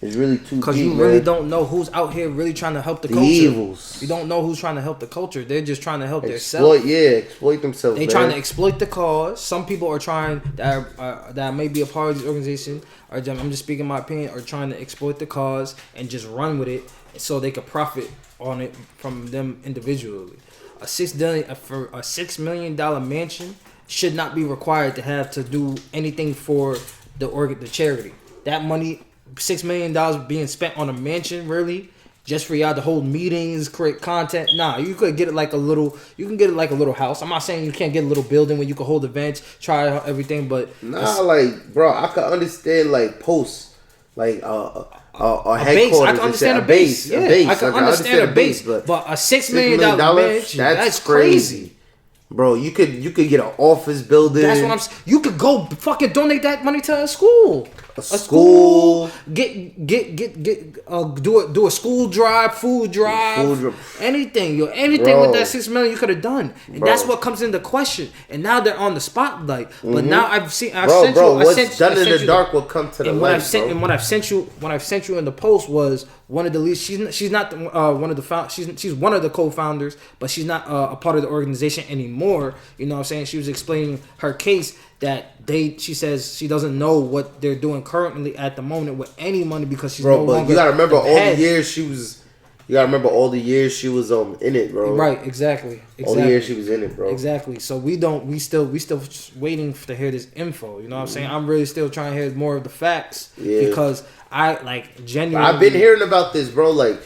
[SPEAKER 3] It's really too deep,
[SPEAKER 2] because you really don't know who's out here really trying to help the culture.
[SPEAKER 3] Evils.
[SPEAKER 2] You don't know who's trying to help the culture. They're just trying to help themselves.
[SPEAKER 3] Exploit themselves.
[SPEAKER 2] They're trying to exploit the cause. Some people are trying that may be a part of this organization. Or I'm just speaking my opinion. Are trying to exploit the cause and just run with it so they could profit on it from them individually. A $6 million mansion should not be required to have to do anything for the charity. That money. $6 million being spent on a mansion, really, just for y'all to hold meetings, create content. Nah, you could get it like a little. You can get it like a little house. I'm not saying you can't get a little building where you can hold events, try everything, but
[SPEAKER 3] like, bro, I could understand like posts, like a
[SPEAKER 2] base. I can understand a base. Yeah, I can understand a base, but a $6 million mansion, that's crazy.
[SPEAKER 3] Bro, you could get an office building.
[SPEAKER 2] That's what I'm saying. You could go fucking donate that money to a school.
[SPEAKER 3] A school.
[SPEAKER 2] Do a school drive, food drive, anything, anything
[SPEAKER 3] bro,
[SPEAKER 2] with that $6 million you could have done, and that's what comes into question. And now they're on the spotlight. But now what's done in the dark will come to the light. And what I've sent you in the post was one of the least. She's not one of the she's one of the co-founders, but she's not a part of the organization anymore. You know what I'm saying? She was explaining her case that she says she doesn't know what they're doing currently at the moment with any money because she's no longer.
[SPEAKER 3] You gotta remember all the years she was. You gotta remember all the years she was in it, bro.
[SPEAKER 2] Right, exactly.
[SPEAKER 3] All the years she was in it, bro.
[SPEAKER 2] Exactly. So we still waiting to hear this info. You know what I'm saying? I'm really still trying to hear more of the facts because I genuinely.
[SPEAKER 3] I've been hearing about this, bro. Like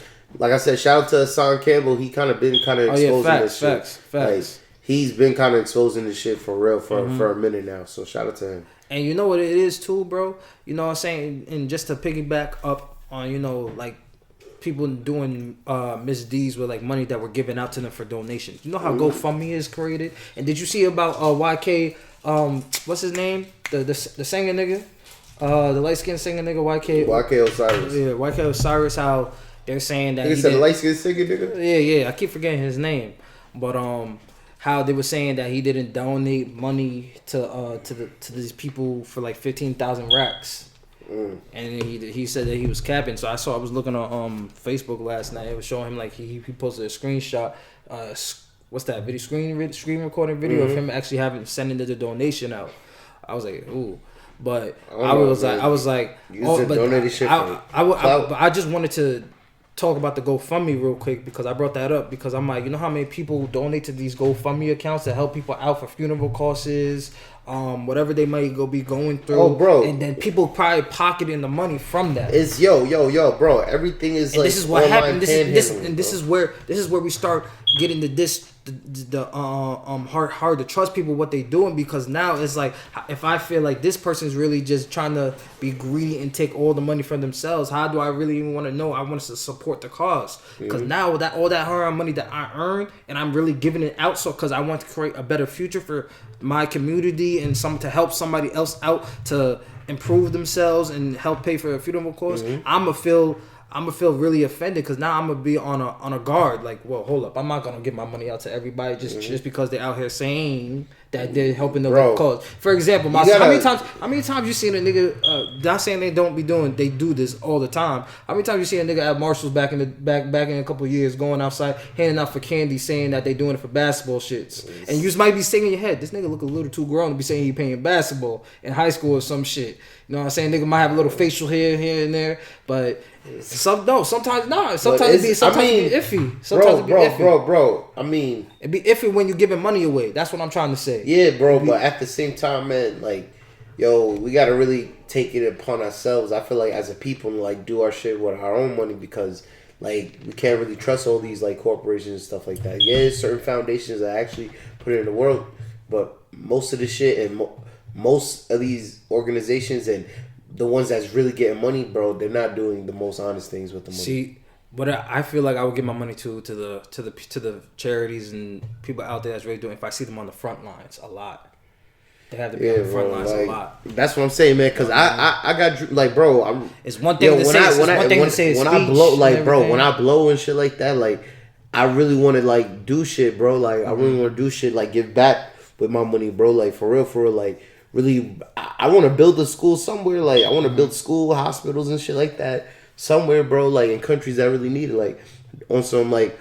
[SPEAKER 3] I said, shout out to Hassan Campbell. He kind of been exposing this shit.
[SPEAKER 2] Facts.
[SPEAKER 3] Like, he's been kind of exposing this shit for real for a minute now. So shout out to him.
[SPEAKER 2] And you know what it is too, bro? You know what I'm saying? And just to piggyback up on, like people doing misdeeds with like money that were given out to them for donations. You know how GoFundMe is created? And did you see about YK, what's his name? The singer nigga? The light-skinned singer nigga,
[SPEAKER 3] YK Osiris.
[SPEAKER 2] Yeah, YK Osiris, how they're saying that
[SPEAKER 3] he said the light-skinned singer nigga?
[SPEAKER 2] Yeah, I keep forgetting his name. But how they were saying that he didn't donate money to these people for like 15,000 racks, and he said that he was capping. So I was looking on Facebook last night. It was showing him like he posted a screenshot. What's that video? Screen recording video of him actually sending the donation out. I was like, ooh. But I was like, I just wanted to talk about the GoFundMe real quick because I brought that up because I'm like, you know how many people donate to these GoFundMe accounts to help people out for funeral costs, whatever they might be going through.
[SPEAKER 3] Oh, bro.
[SPEAKER 2] And then people probably pocketing the money from that.
[SPEAKER 3] It's yo, bro. Everything is
[SPEAKER 2] and
[SPEAKER 3] like
[SPEAKER 2] this is what happened. This is where we start getting the hard to trust people what they doing because now it's like if I feel like this person's really just trying to be greedy and take all the money for themselves, how do I really even want to know? I want to support the cause because now that all that hard money that I earn and I'm really giving it out because I want to create a better future for my community and to help somebody else out to improve themselves and help pay for a funeral cost. I'm gonna feel really offended because now I'm gonna be on a guard. Like, well, hold up, I'm not gonna give my money out to everybody just because they're out here saying that they're helping the cause. For example, how many times you seen a nigga? Not saying they do this all the time. How many times you see a nigga at Marshalls back in a couple of years going outside handing out for candy, saying that they doing it for basketball shits, and you just might be thinking in your head, this nigga look a little too grown to be saying he paying basketball in high school or some shit. You know what I'm saying? Nigga might have a little facial hair here and there, but sometimes not. Sometimes it be iffy. Sometimes it be iffy.
[SPEAKER 3] Bro. I mean,
[SPEAKER 2] it'd be iffy when you're giving money away. That's what I'm trying to say.
[SPEAKER 3] Yeah, bro. But at the same time, man, like, yo, we gotta really take it upon ourselves. I feel like as a people, like, do our shit with our own money because, like, we can't really trust all these like corporations and stuff like that. Yeah, there's certain foundations that actually put it in the world, but most of the shit and most of these organizations and the ones that's really getting money, bro, they're not doing the most honest things with the money.
[SPEAKER 2] See, but I feel like I would give my money to the charities and people out there that's really doing. If I see them on the front lines a lot, they have to be on the front lines a lot.
[SPEAKER 3] That's what I'm saying, man. Because I got like, bro,
[SPEAKER 2] it's one thing to say.
[SPEAKER 3] When I blow, like, bro, when I blow and shit like that, like, I really want to like do shit, bro. Like, I really want to do shit, like, give back with my money, bro. Like, for real, like. Really, I want to build a school somewhere. Like, I want to build school, hospitals, and shit like that somewhere, bro, like in countries that really need it, like on some like,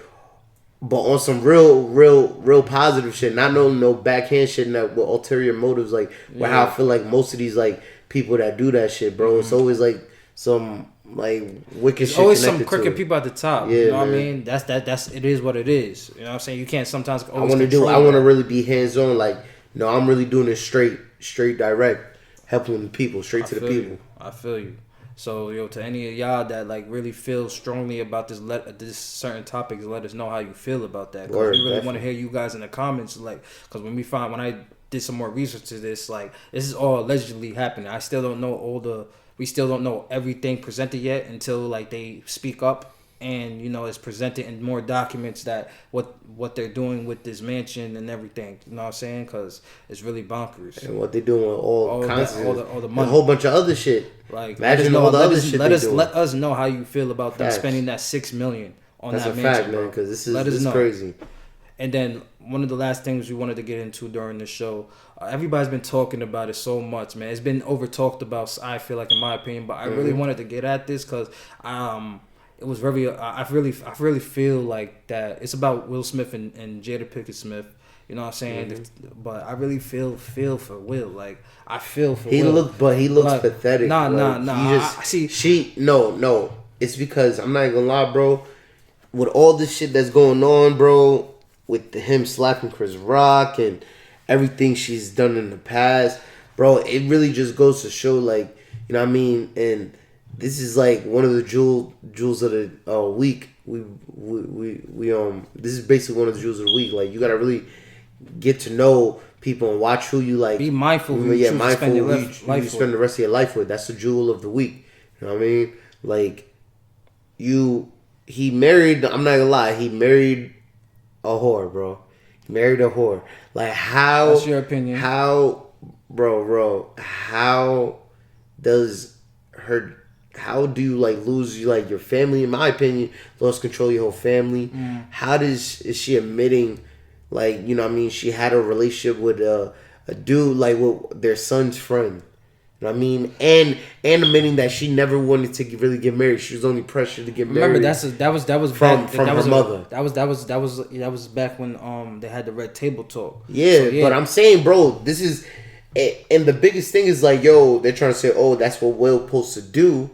[SPEAKER 3] but on some real positive shit, not no backhand shit, not with ulterior motives, like where how I feel like most of these like people that do that shit, bro, it's always like some like wicked
[SPEAKER 2] There's
[SPEAKER 3] shit.
[SPEAKER 2] always some
[SPEAKER 3] connected
[SPEAKER 2] crooked
[SPEAKER 3] to
[SPEAKER 2] people at the top.
[SPEAKER 3] Yeah,
[SPEAKER 2] you know what I
[SPEAKER 3] man.
[SPEAKER 2] mean? That's it is what it is. You know what I'm saying? You can't sometimes
[SPEAKER 3] I want to really be hands on, like no, I'm really doing it straight direct, helping the people, straight to the people.
[SPEAKER 2] I feel you. So, yo, to any of y'all that like really feel strongly about this certain topics, let us know how you feel about that. Because we really want to hear you guys in the comments. Like, because when I did some more research to this, like, this is all allegedly happening. I still don't know we still don't know everything presented yet until like they speak up and you know it's presented in more documents that what they're doing with this mansion and everything. You know what I'm saying? Because it's really bonkers.
[SPEAKER 3] And what they're doing with all kinds of
[SPEAKER 2] all the money,
[SPEAKER 3] a whole bunch of other shit.
[SPEAKER 2] Like,
[SPEAKER 3] imagine all the other shit. Let
[SPEAKER 2] us know how you feel about them spending that $6 million on that mansion. That's a fact, man.
[SPEAKER 3] Because this is crazy.
[SPEAKER 2] And then one of the last things we wanted to get into during the show, everybody's been talking about it so much, man. It's been over talked about. I feel like, in my opinion, but I really wanted to get at this because it was very. I really feel like that it's about Will Smith and Jada Pinkett Smith. You know what I'm saying? But I really feel for Will. Like I feel for Will.
[SPEAKER 3] He looks pathetic.
[SPEAKER 2] Nah.
[SPEAKER 3] No. It's because I'm not gonna lie, bro. With all this shit that's going on, bro, with him slapping Chris Rock and everything she's done in the past, bro, it really just goes to show, like, you know what I mean? And this is like one of the jewels of the week. This is basically one of the jewels of the week. Like, you gotta really get to know people and watch who you like.
[SPEAKER 2] Be mindful who you spend your life
[SPEAKER 3] you spend the rest of your life with. That's the jewel of the week. You know what I mean? Like, he married. I'm not gonna lie. He married a whore, bro. He married a whore. Like, how?
[SPEAKER 2] That's your opinion.
[SPEAKER 3] How, bro? How do you like lose like your family? In my opinion, lost control of your whole family. How is she admitting, like, you know what I mean, she had a relationship with a dude, like, with their son's friend? You know what I mean? And admitting that she never wanted to really get married. She was only pressured to get married.
[SPEAKER 2] Remember, that was
[SPEAKER 3] from
[SPEAKER 2] back,
[SPEAKER 3] her mother.
[SPEAKER 2] That was back when they had the red table talk.
[SPEAKER 3] Yeah, but I'm saying, bro, this is, and the biggest thing is like, yo, they're trying to say, oh, that's what Will's supposed to do.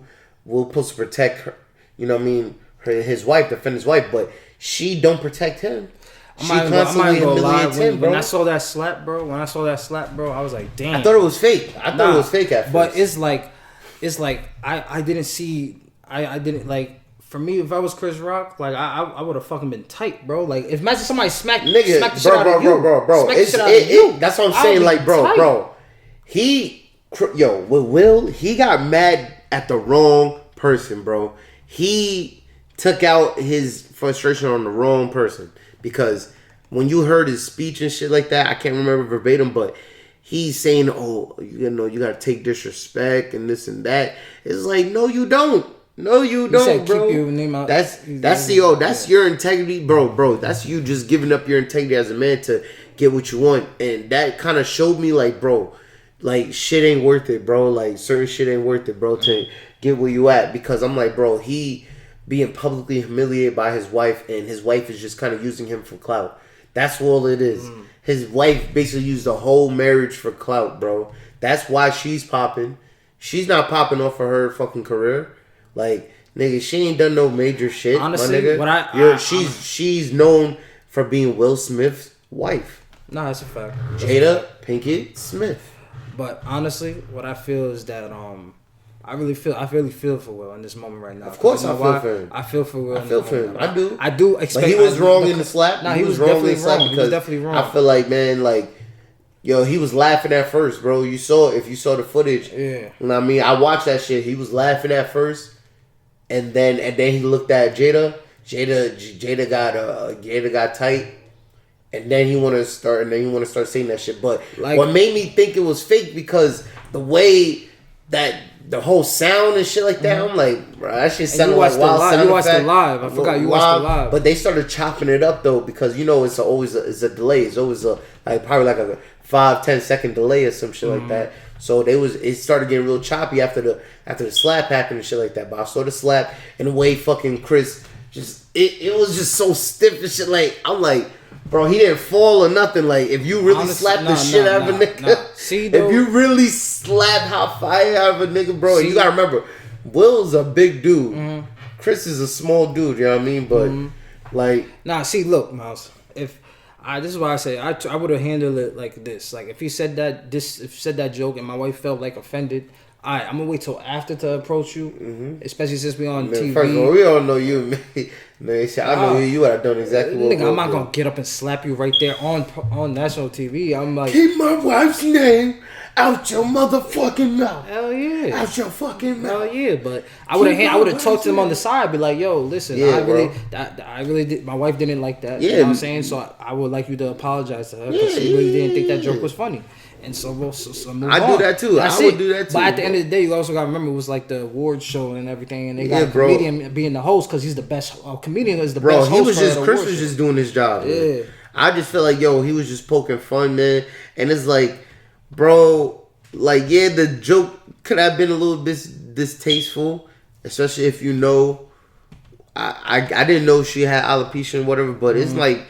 [SPEAKER 3] Will's supposed to protect her. You know what I mean? His wife, defend his wife, but she don't protect him. She constantly humiliates him, bro.
[SPEAKER 2] When I saw that slap, bro, I was like, damn.
[SPEAKER 3] I thought it was fake. I thought it was fake at first.
[SPEAKER 2] But it's like I didn't see. I didn't like. For me, if I was Chris Rock, like I would have fucking been tight, bro. Like, if imagine somebody smacked the shit out of you,
[SPEAKER 3] bro. That's what I'm saying. Like, bro. With Will, he got mad at the wrong person, bro. He took out his frustration on the wrong person. Because when you heard his speech and shit like that, I can't remember verbatim, but he's saying, oh, you know, you gotta take disrespect and this and that. It's like, no, you don't. No, you don't, bro.
[SPEAKER 2] Keep your name out.
[SPEAKER 3] That's your integrity, bro. That's you just giving up your integrity as a man to get what you want. And that kind of showed me, like, bro, like, shit ain't worth it, bro. Like, certain shit ain't worth it, bro, to get where you at. Because I'm like, bro, he being publicly humiliated by his wife, and his wife is just kind of using him for clout. That's all it is. His wife basically used the whole marriage for clout, bro. That's why she's popping. She's not popping off of her fucking career. Like, nigga, she ain't done no major shit.
[SPEAKER 2] Honestly,
[SPEAKER 3] my nigga. She's known for being Will Smith's wife.
[SPEAKER 2] Nah, that's a fact.
[SPEAKER 3] Jada Pinkett Smith.
[SPEAKER 2] But honestly, what I feel is that I really feel for Will in this moment right now.
[SPEAKER 3] Of course, I feel for him.
[SPEAKER 2] I feel for Will.
[SPEAKER 3] I feel for him.
[SPEAKER 2] I do expect.
[SPEAKER 3] But he was wrong in the slap.
[SPEAKER 2] Nah, he was definitely wrong. He was definitely wrong.
[SPEAKER 3] I feel like, man, like, yo, he was laughing at first, bro. If you saw the footage,
[SPEAKER 2] yeah.
[SPEAKER 3] You know what I mean? I watched that shit. He was laughing at first, and then he looked at Jada. Jada got tight. And then he want to start saying that shit. But like, what made me think it was fake, because the way that the whole sound and shit like that, I'm like, bro, that shit sounded like wild sound effect.
[SPEAKER 2] You watched it live. I forgot you watched it live.
[SPEAKER 3] But they started chopping it up though, because you know it's a delay. It's always probably like a 5-10 second delay or some shit like that. So it started getting real choppy after the slap happened and shit like that. But I saw the slap and the way fucking Chris it was just so stiff and shit. Like I'm like, bro, he didn't fall or nothing. Like if you really slap the shit out of a nigga,
[SPEAKER 2] See, though,
[SPEAKER 3] if you really slap hot fire out of a nigga, bro, you gotta remember, Will's a big dude. Mm-hmm. Chris is a small dude. You know what I mean? But like,
[SPEAKER 2] see, look, Miles, this is why I say I would have handled it like this. Like if he said that joke and my wife felt like offended, I'm gonna wait till after to approach you, especially since we on TV.
[SPEAKER 3] First of all, we all know you, man. I know you would have done exactly what.
[SPEAKER 2] Nigga, I'm not gonna get up and slap you right there on national TV. I'm like,
[SPEAKER 3] keep my wife's name out your motherfucking mouth.
[SPEAKER 2] Hell yeah,
[SPEAKER 3] out your fucking mouth.
[SPEAKER 2] Hell yeah, but I would have talked to them on the side, be like, yo, listen, I really did. My wife didn't like that. Yeah, you know what I'm saying? So I would like you to apologize to her because she really didn't think that joke was funny. And so we'll move
[SPEAKER 3] on.
[SPEAKER 2] do
[SPEAKER 3] that too. I would do that too.
[SPEAKER 2] But at the end of the day, you also got to remember it was like the awards show and everything, and they got a comedian being the host because he's the best. Comedian is the best.
[SPEAKER 3] Bro, Chris was just doing his job. Yeah, man. I just feel like he was just poking fun, man. And it's like, bro, like the joke could have been a little bit distasteful, especially if you know. I didn't know she had alopecia and whatever, but it's like.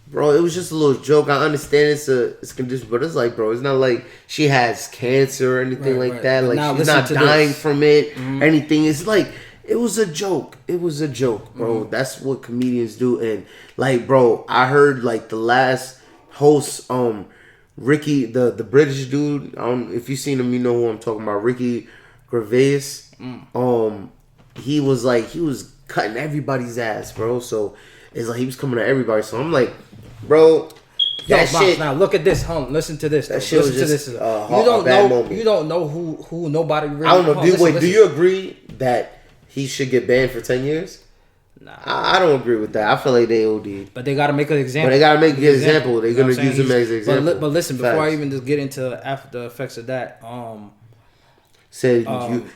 [SPEAKER 3] Bro, it was just a little joke. I understand it's a condition, but it's like, bro, it's not like she has cancer or anything that. Like she's not dying from it or anything. It's like it was a joke. It was a joke, bro. That's what comedians do. And like, bro, I heard like the last host, Ricky, the British dude. If you seen him, you know who I'm talking about. Ricky Gervais. He was cutting everybody's ass, bro. So it's like he was coming at everybody. So I'm like, bro, that shit.
[SPEAKER 2] Now look at this. Listen to this.
[SPEAKER 3] That shit was just
[SPEAKER 2] you don't know. Moment. You don't know who nobody really.
[SPEAKER 3] I don't know. Listen. Do you agree that he should get banned for 10 years?
[SPEAKER 2] Nah,
[SPEAKER 3] I don't agree with that. I feel like they OD'd.
[SPEAKER 2] But they got to make an example.
[SPEAKER 3] But they got to make an example. They're gonna use him as an example.
[SPEAKER 2] But listen, before I even just get into after the effects of that,
[SPEAKER 3] said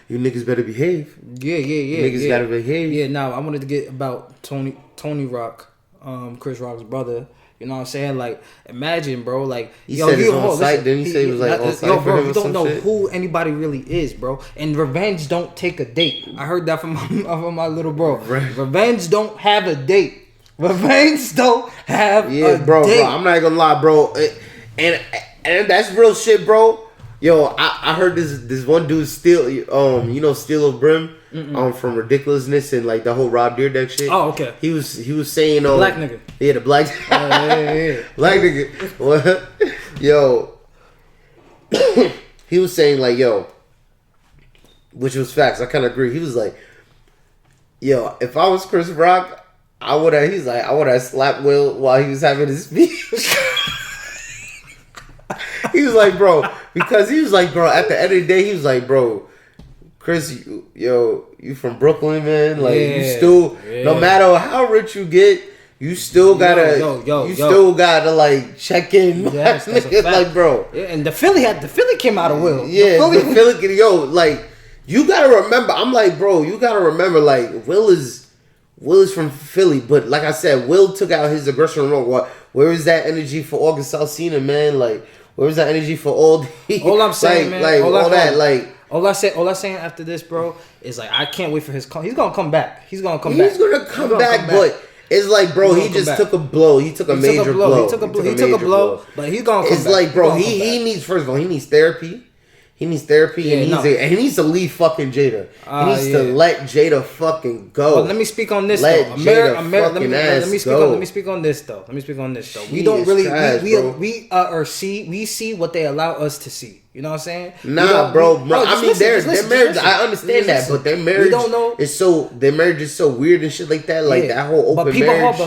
[SPEAKER 3] you niggas better behave.
[SPEAKER 2] Yeah.
[SPEAKER 3] Niggas gotta behave.
[SPEAKER 2] Yeah. Now I wanted to get about Tony Rock, Chris Rock's brother. You know what I'm saying? Like, imagine, bro. Like,
[SPEAKER 3] he said it was on site. Didn't he say it was like on site for him?
[SPEAKER 2] You don't know who anybody really is, bro. And revenge don't take a date. I heard that from my little bro. Right. Revenge don't have a date. Revenge don't have a date.
[SPEAKER 3] Bro. I'm not gonna lie, bro. And that's real shit, bro. Yo, I heard this one dude steal Steel of Brim from Ridiculousness and like the whole Rob Dyrdek shit.
[SPEAKER 2] Oh, okay.
[SPEAKER 3] He was saying
[SPEAKER 2] black nigga.
[SPEAKER 3] Yeah, the black black nigga. What? Yo. He was saying like, yo, which was facts. I kind of agree. He was like, yo, if I was Chris Rock, I would have slapped Will while he was having his speech. He was like, bro, because he was like, bro, at the end of the day, he was like, bro, Chris, you from Brooklyn, man. Like, you still, no matter how rich you get, you still gotta, still gotta like check in.
[SPEAKER 2] Yes, that's a fact.
[SPEAKER 3] Like, bro.
[SPEAKER 2] Yeah, and the Philly came out of Will.
[SPEAKER 3] Yeah, the Philly, like, you gotta remember. I'm like, bro, you gotta remember, like, Will is from Philly, but like I said, Will took out his aggression wrong. Where is that energy for August Alsina, man? Like, where is that energy for all the?
[SPEAKER 2] All I'm saying, man,
[SPEAKER 3] like all that.
[SPEAKER 2] All I saying after this, bro, is like I can't wait for his call. He's gonna come back. He's gonna come back.
[SPEAKER 3] But it's like, bro, he just took a blow. He took a major blow.
[SPEAKER 2] He took a blow, but he's gonna come back.
[SPEAKER 3] It's like, bro, he needs, first of all, he needs therapy. He needs therapy, and he needs to leave fucking Jada. He needs to let Jada fucking go.
[SPEAKER 2] But let me speak on this though. Let me speak on this though. We don't really we see what they allow us to see. You know what I'm saying?
[SPEAKER 3] Nah, bro. I mean, their marriage. I understand that, but their marriage. We don't know. Their marriage is so weird and shit like that. Like that whole open marriage.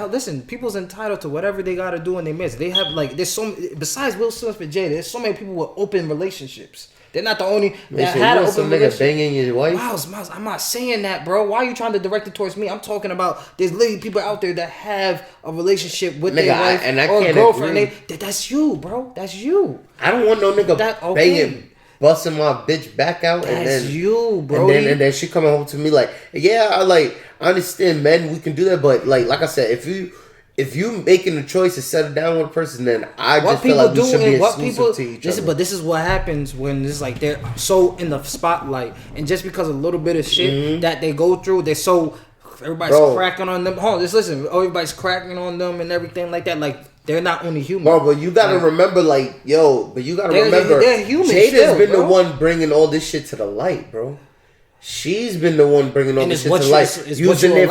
[SPEAKER 2] Listen. People's entitled to whatever they gotta do in their marriage. They have there's so besides Will Smith and Jada. There's so many people with open relationships. They're not the only that had an open relationship.
[SPEAKER 3] Banging your wife.
[SPEAKER 2] Miles, I'm not saying that, bro. Why are you trying to direct it towards me? I'm talking about there's literally people out there that have a relationship with their wife or girlfriend. That's you, bro. That's you.
[SPEAKER 3] I don't want no nigga banging, busting my bitch back out.
[SPEAKER 2] That's you, bro.
[SPEAKER 3] And then she coming home to me like, yeah, I understand, men, we can do that, but like I said, if you making the choice to settle down with a person, then I just feel like we should be exclusive to each other.
[SPEAKER 2] But this is what happens when it's like they're so in the spotlight, and just because a little bit of shit that they go through, they're so everybody's cracking on them. Hold on, just listen. Everybody's cracking on them and everything like that. Like they're not only human,
[SPEAKER 3] bro. But you gotta remember, like, remember,
[SPEAKER 2] they're human.
[SPEAKER 3] Jada's been the one bringing all this shit to the light, bro. She's been the one bringing all this shit to the light.
[SPEAKER 2] Using it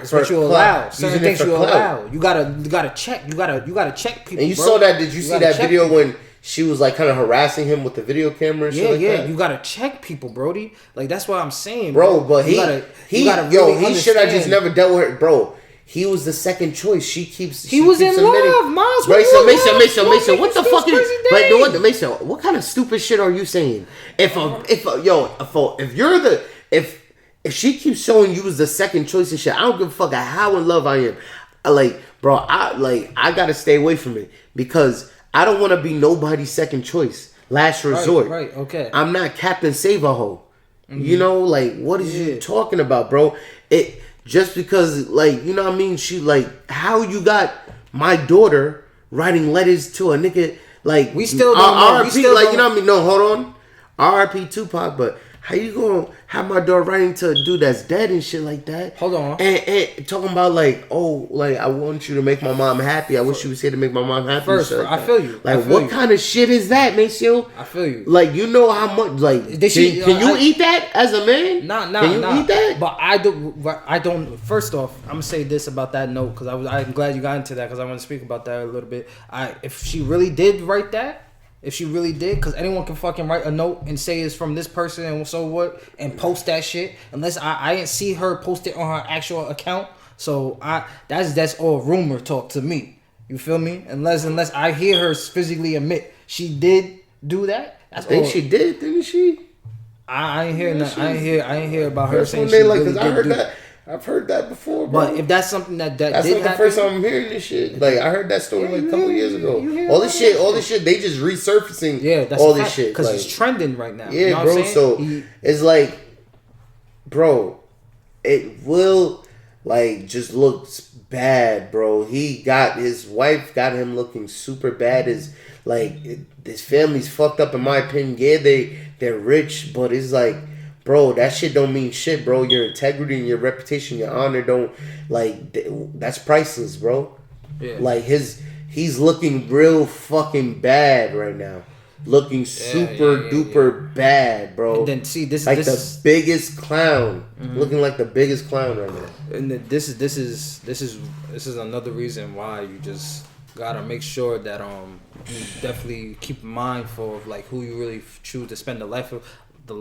[SPEAKER 2] for what you allow. Certain things you allow. You gotta check. You gotta check people.
[SPEAKER 3] And you saw that? Did you see that video when she was like kind of harassing him with the video camera and shit like that?
[SPEAKER 2] You gotta check people, Brody. Like that's what I'm saying,
[SPEAKER 3] bro. But he should have just never dealt with her, bro. He was the second choice. He was in love, Miles. Mason, what the fuck is? Mason, what kind of stupid shit are you saying? If she keeps showing you as the second choice and shit, I don't give a fuck how in love I am. I gotta stay away from it because I don't want to be nobody's second choice, last resort.
[SPEAKER 2] Right. Okay.
[SPEAKER 3] I'm not Captain Save-A-Ho. You know, like what is you talking about, bro? Just because, like, you know what I mean? She, like, how you got my daughter writing letters to a nigga, like...
[SPEAKER 2] We still don't know.
[SPEAKER 3] You know what I mean? No, hold on. R.I.P. Tupac, but how you gonna have my daughter writing to a dude that's dead and shit like that?
[SPEAKER 2] Hold on.
[SPEAKER 3] And talking about, like, oh, like, I want you to make my mom happy. I wish you was here to make my mom happy.
[SPEAKER 2] First, I feel you.
[SPEAKER 3] Like, what kind of shit is that, Maceo?
[SPEAKER 2] I feel you.
[SPEAKER 3] Like, you know how much, like, can you eat that as a man?
[SPEAKER 2] Nah.
[SPEAKER 3] Can you eat that?
[SPEAKER 2] But I don't. First off, I'm gonna say this about that note because I'm glad you got into that because I want to speak about that a little bit. If she really did write that. If she really did, because anyone can fucking write a note and say it's from this person and so what, and post that shit. Unless I didn't see her post it on her actual account, so that's all rumor talk to me. You feel me? Unless I hear her physically admit she did do that.
[SPEAKER 3] I think she did, didn't she?
[SPEAKER 2] I ain't hear nothing. I ain't hear about her saying she really did do that.
[SPEAKER 3] I've heard that before, bro.
[SPEAKER 2] But if that's something that's
[SPEAKER 3] not the first time I'm hearing this shit. Like I heard that story like a couple years ago. All this shit, they just resurfacing.
[SPEAKER 2] Yeah, that's
[SPEAKER 3] all this shit
[SPEAKER 2] because it's trending right now.
[SPEAKER 3] Yeah,
[SPEAKER 2] you know
[SPEAKER 3] bro.
[SPEAKER 2] What I'm
[SPEAKER 3] so it's like, bro, it will like just looks bad, bro. His wife got him looking super bad. His family's fucked up in my opinion. Yeah, they're rich, but it's like. Bro, that shit don't mean shit, bro. Your integrity and your reputation, your honor don't, that's priceless, bro. Yeah. Like, he's looking real fucking bad right now. Looking super duper bad, bro.
[SPEAKER 2] And then, see, this
[SPEAKER 3] the biggest clown. Mm-hmm. Looking like the biggest clown right now.
[SPEAKER 2] And this is another reason why you just gotta make sure that, you definitely keep mindful of, like, who you really choose to spend the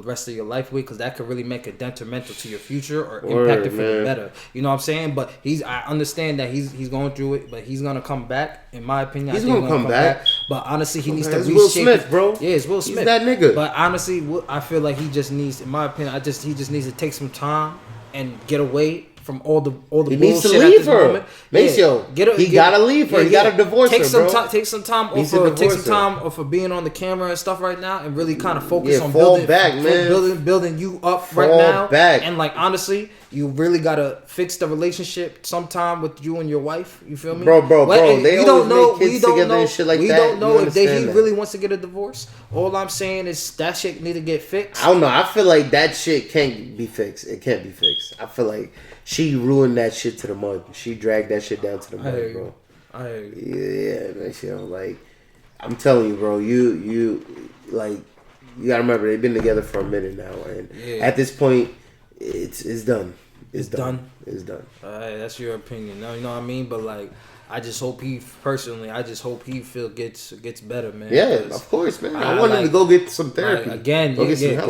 [SPEAKER 2] rest of your life with, because that could really make it detrimental to your future or impact it for the better. You know what I'm saying? But I understand that he's going through it, but he's gonna come back. In my opinion,
[SPEAKER 3] he's gonna come back.
[SPEAKER 2] But honestly, he needs to reshape.
[SPEAKER 3] Will Smith, bro.
[SPEAKER 2] Yeah, it's Will Smith.
[SPEAKER 3] He's that nigga.
[SPEAKER 2] But honestly, I feel like he just needs, in my opinion, he just needs to take some time and get away from all the
[SPEAKER 3] he
[SPEAKER 2] bullshit
[SPEAKER 3] needs to leave her.
[SPEAKER 2] Maceo,
[SPEAKER 3] he gotta leave her. He gotta divorce her, bro.
[SPEAKER 2] Take some time off of being on the camera and stuff right now, and really kind of focus on building you up right now. And like honestly, you really gotta fix the relationship sometime with you and your wife. You feel me,
[SPEAKER 3] bro? They always make kids together and shit like that.
[SPEAKER 2] We don't know if he really wants to get a divorce. All I'm saying is that shit need to get fixed.
[SPEAKER 3] I don't know. I feel like that shit can't be fixed. It can't be fixed. I feel like. She ruined that shit to the mud. She dragged that shit down to the mud, bro. Yeah, that shit. Like, I'm telling you, bro. You gotta remember they've been together for a minute now, and at this point, it's done. It's done. It's done.
[SPEAKER 2] Alright, that's your opinion. No, you know what I mean. But like, I just hope he gets better, man.
[SPEAKER 3] Yeah, of course, man. I want him to go get some therapy.
[SPEAKER 2] Get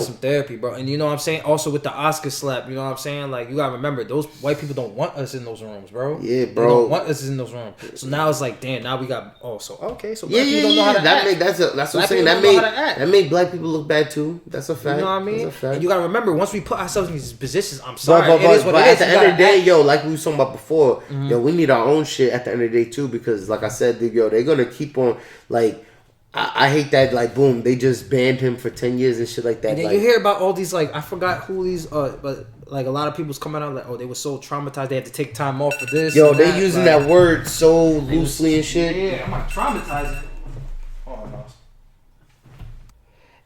[SPEAKER 2] some therapy, bro. And you know what I'm saying? Also with the Oscar slap, you know what I'm saying? Like, you gotta remember, those white people don't want us in those rooms, bro.
[SPEAKER 3] Yeah, bro.
[SPEAKER 2] They don't want us in those rooms. So now it's like, damn, now we got so black people don't know how to act.
[SPEAKER 3] That's what I'm saying. That made black people look bad too. That's a fact.
[SPEAKER 2] You know what I mean?
[SPEAKER 3] That's a fact.
[SPEAKER 2] And you gotta remember, once we put ourselves in these positions, I'm sorry.
[SPEAKER 3] But at the end of the day, like we were talking about before, we need our own shit at the end of the day too, because like I said, they're gonna keep on like I hate that, like, boom, they just banned him for 10 years and shit like that.
[SPEAKER 2] And then
[SPEAKER 3] like,
[SPEAKER 2] you hear about all these, like, I forgot who these, but, like, a lot of people's coming out, like, oh, they were so traumatized, they had to take time off for this.
[SPEAKER 3] yo,
[SPEAKER 2] and
[SPEAKER 3] they
[SPEAKER 2] that.
[SPEAKER 3] using
[SPEAKER 2] like,
[SPEAKER 3] that word so loosely and shit.
[SPEAKER 2] Yeah, I'm like, traumatizing. Oh, no.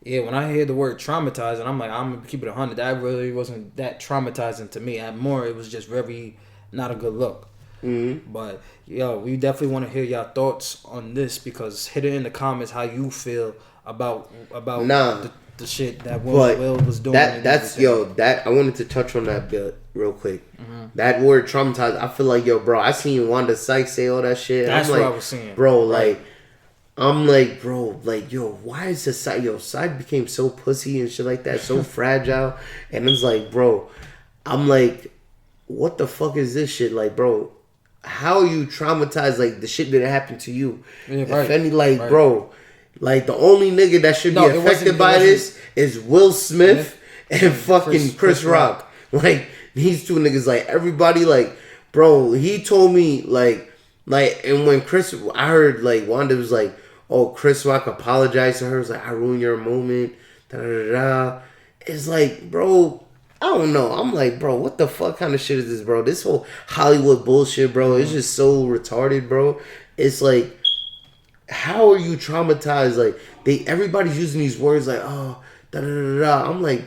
[SPEAKER 2] Yeah, when I hear the word traumatizing, I'm like, I'm going to keep it 100. That really wasn't that traumatizing to me. At more, it was just very not a good look.
[SPEAKER 3] Mm-hmm.
[SPEAKER 2] But yo, we definitely want to hear your thoughts on this, because hit it in the comments how you feel about the shit that Will was doing.
[SPEAKER 3] That's that I wanted to touch on that bit real quick. Mm-hmm. That word traumatized. I feel like, yo, bro, I seen Wanda Sykes say all that shit.
[SPEAKER 2] That's
[SPEAKER 3] I'm
[SPEAKER 2] what
[SPEAKER 3] like,
[SPEAKER 2] I was saying,
[SPEAKER 3] bro.
[SPEAKER 2] right.
[SPEAKER 3] Like, I'm like, bro, like, yo, why is this side? Yo, side became so pussy and shit like that, so fragile. And it's like, bro, I'm like, what the fuck is this shit? Like, bro, how are you traumatized? Like, the shit that happened to you.
[SPEAKER 2] Yeah, right.
[SPEAKER 3] If any, like, bro, like, the only nigga that should be affected by this is Will Smith and fucking Chris Rock. Like, these two niggas, like, everybody, like, bro, he told me, like, and when I heard, like, Wanda was like, oh, Chris Rock apologized to her. It was like, I ruined your moment. Da da da. It's like, bro, I don't know. I'm like, bro, what the fuck kind of shit is this, bro? This whole Hollywood bullshit, bro, it's just so retarded, bro. It's like, how are you traumatized? Like, everybody's using these words like, oh, da da da da. I'm like,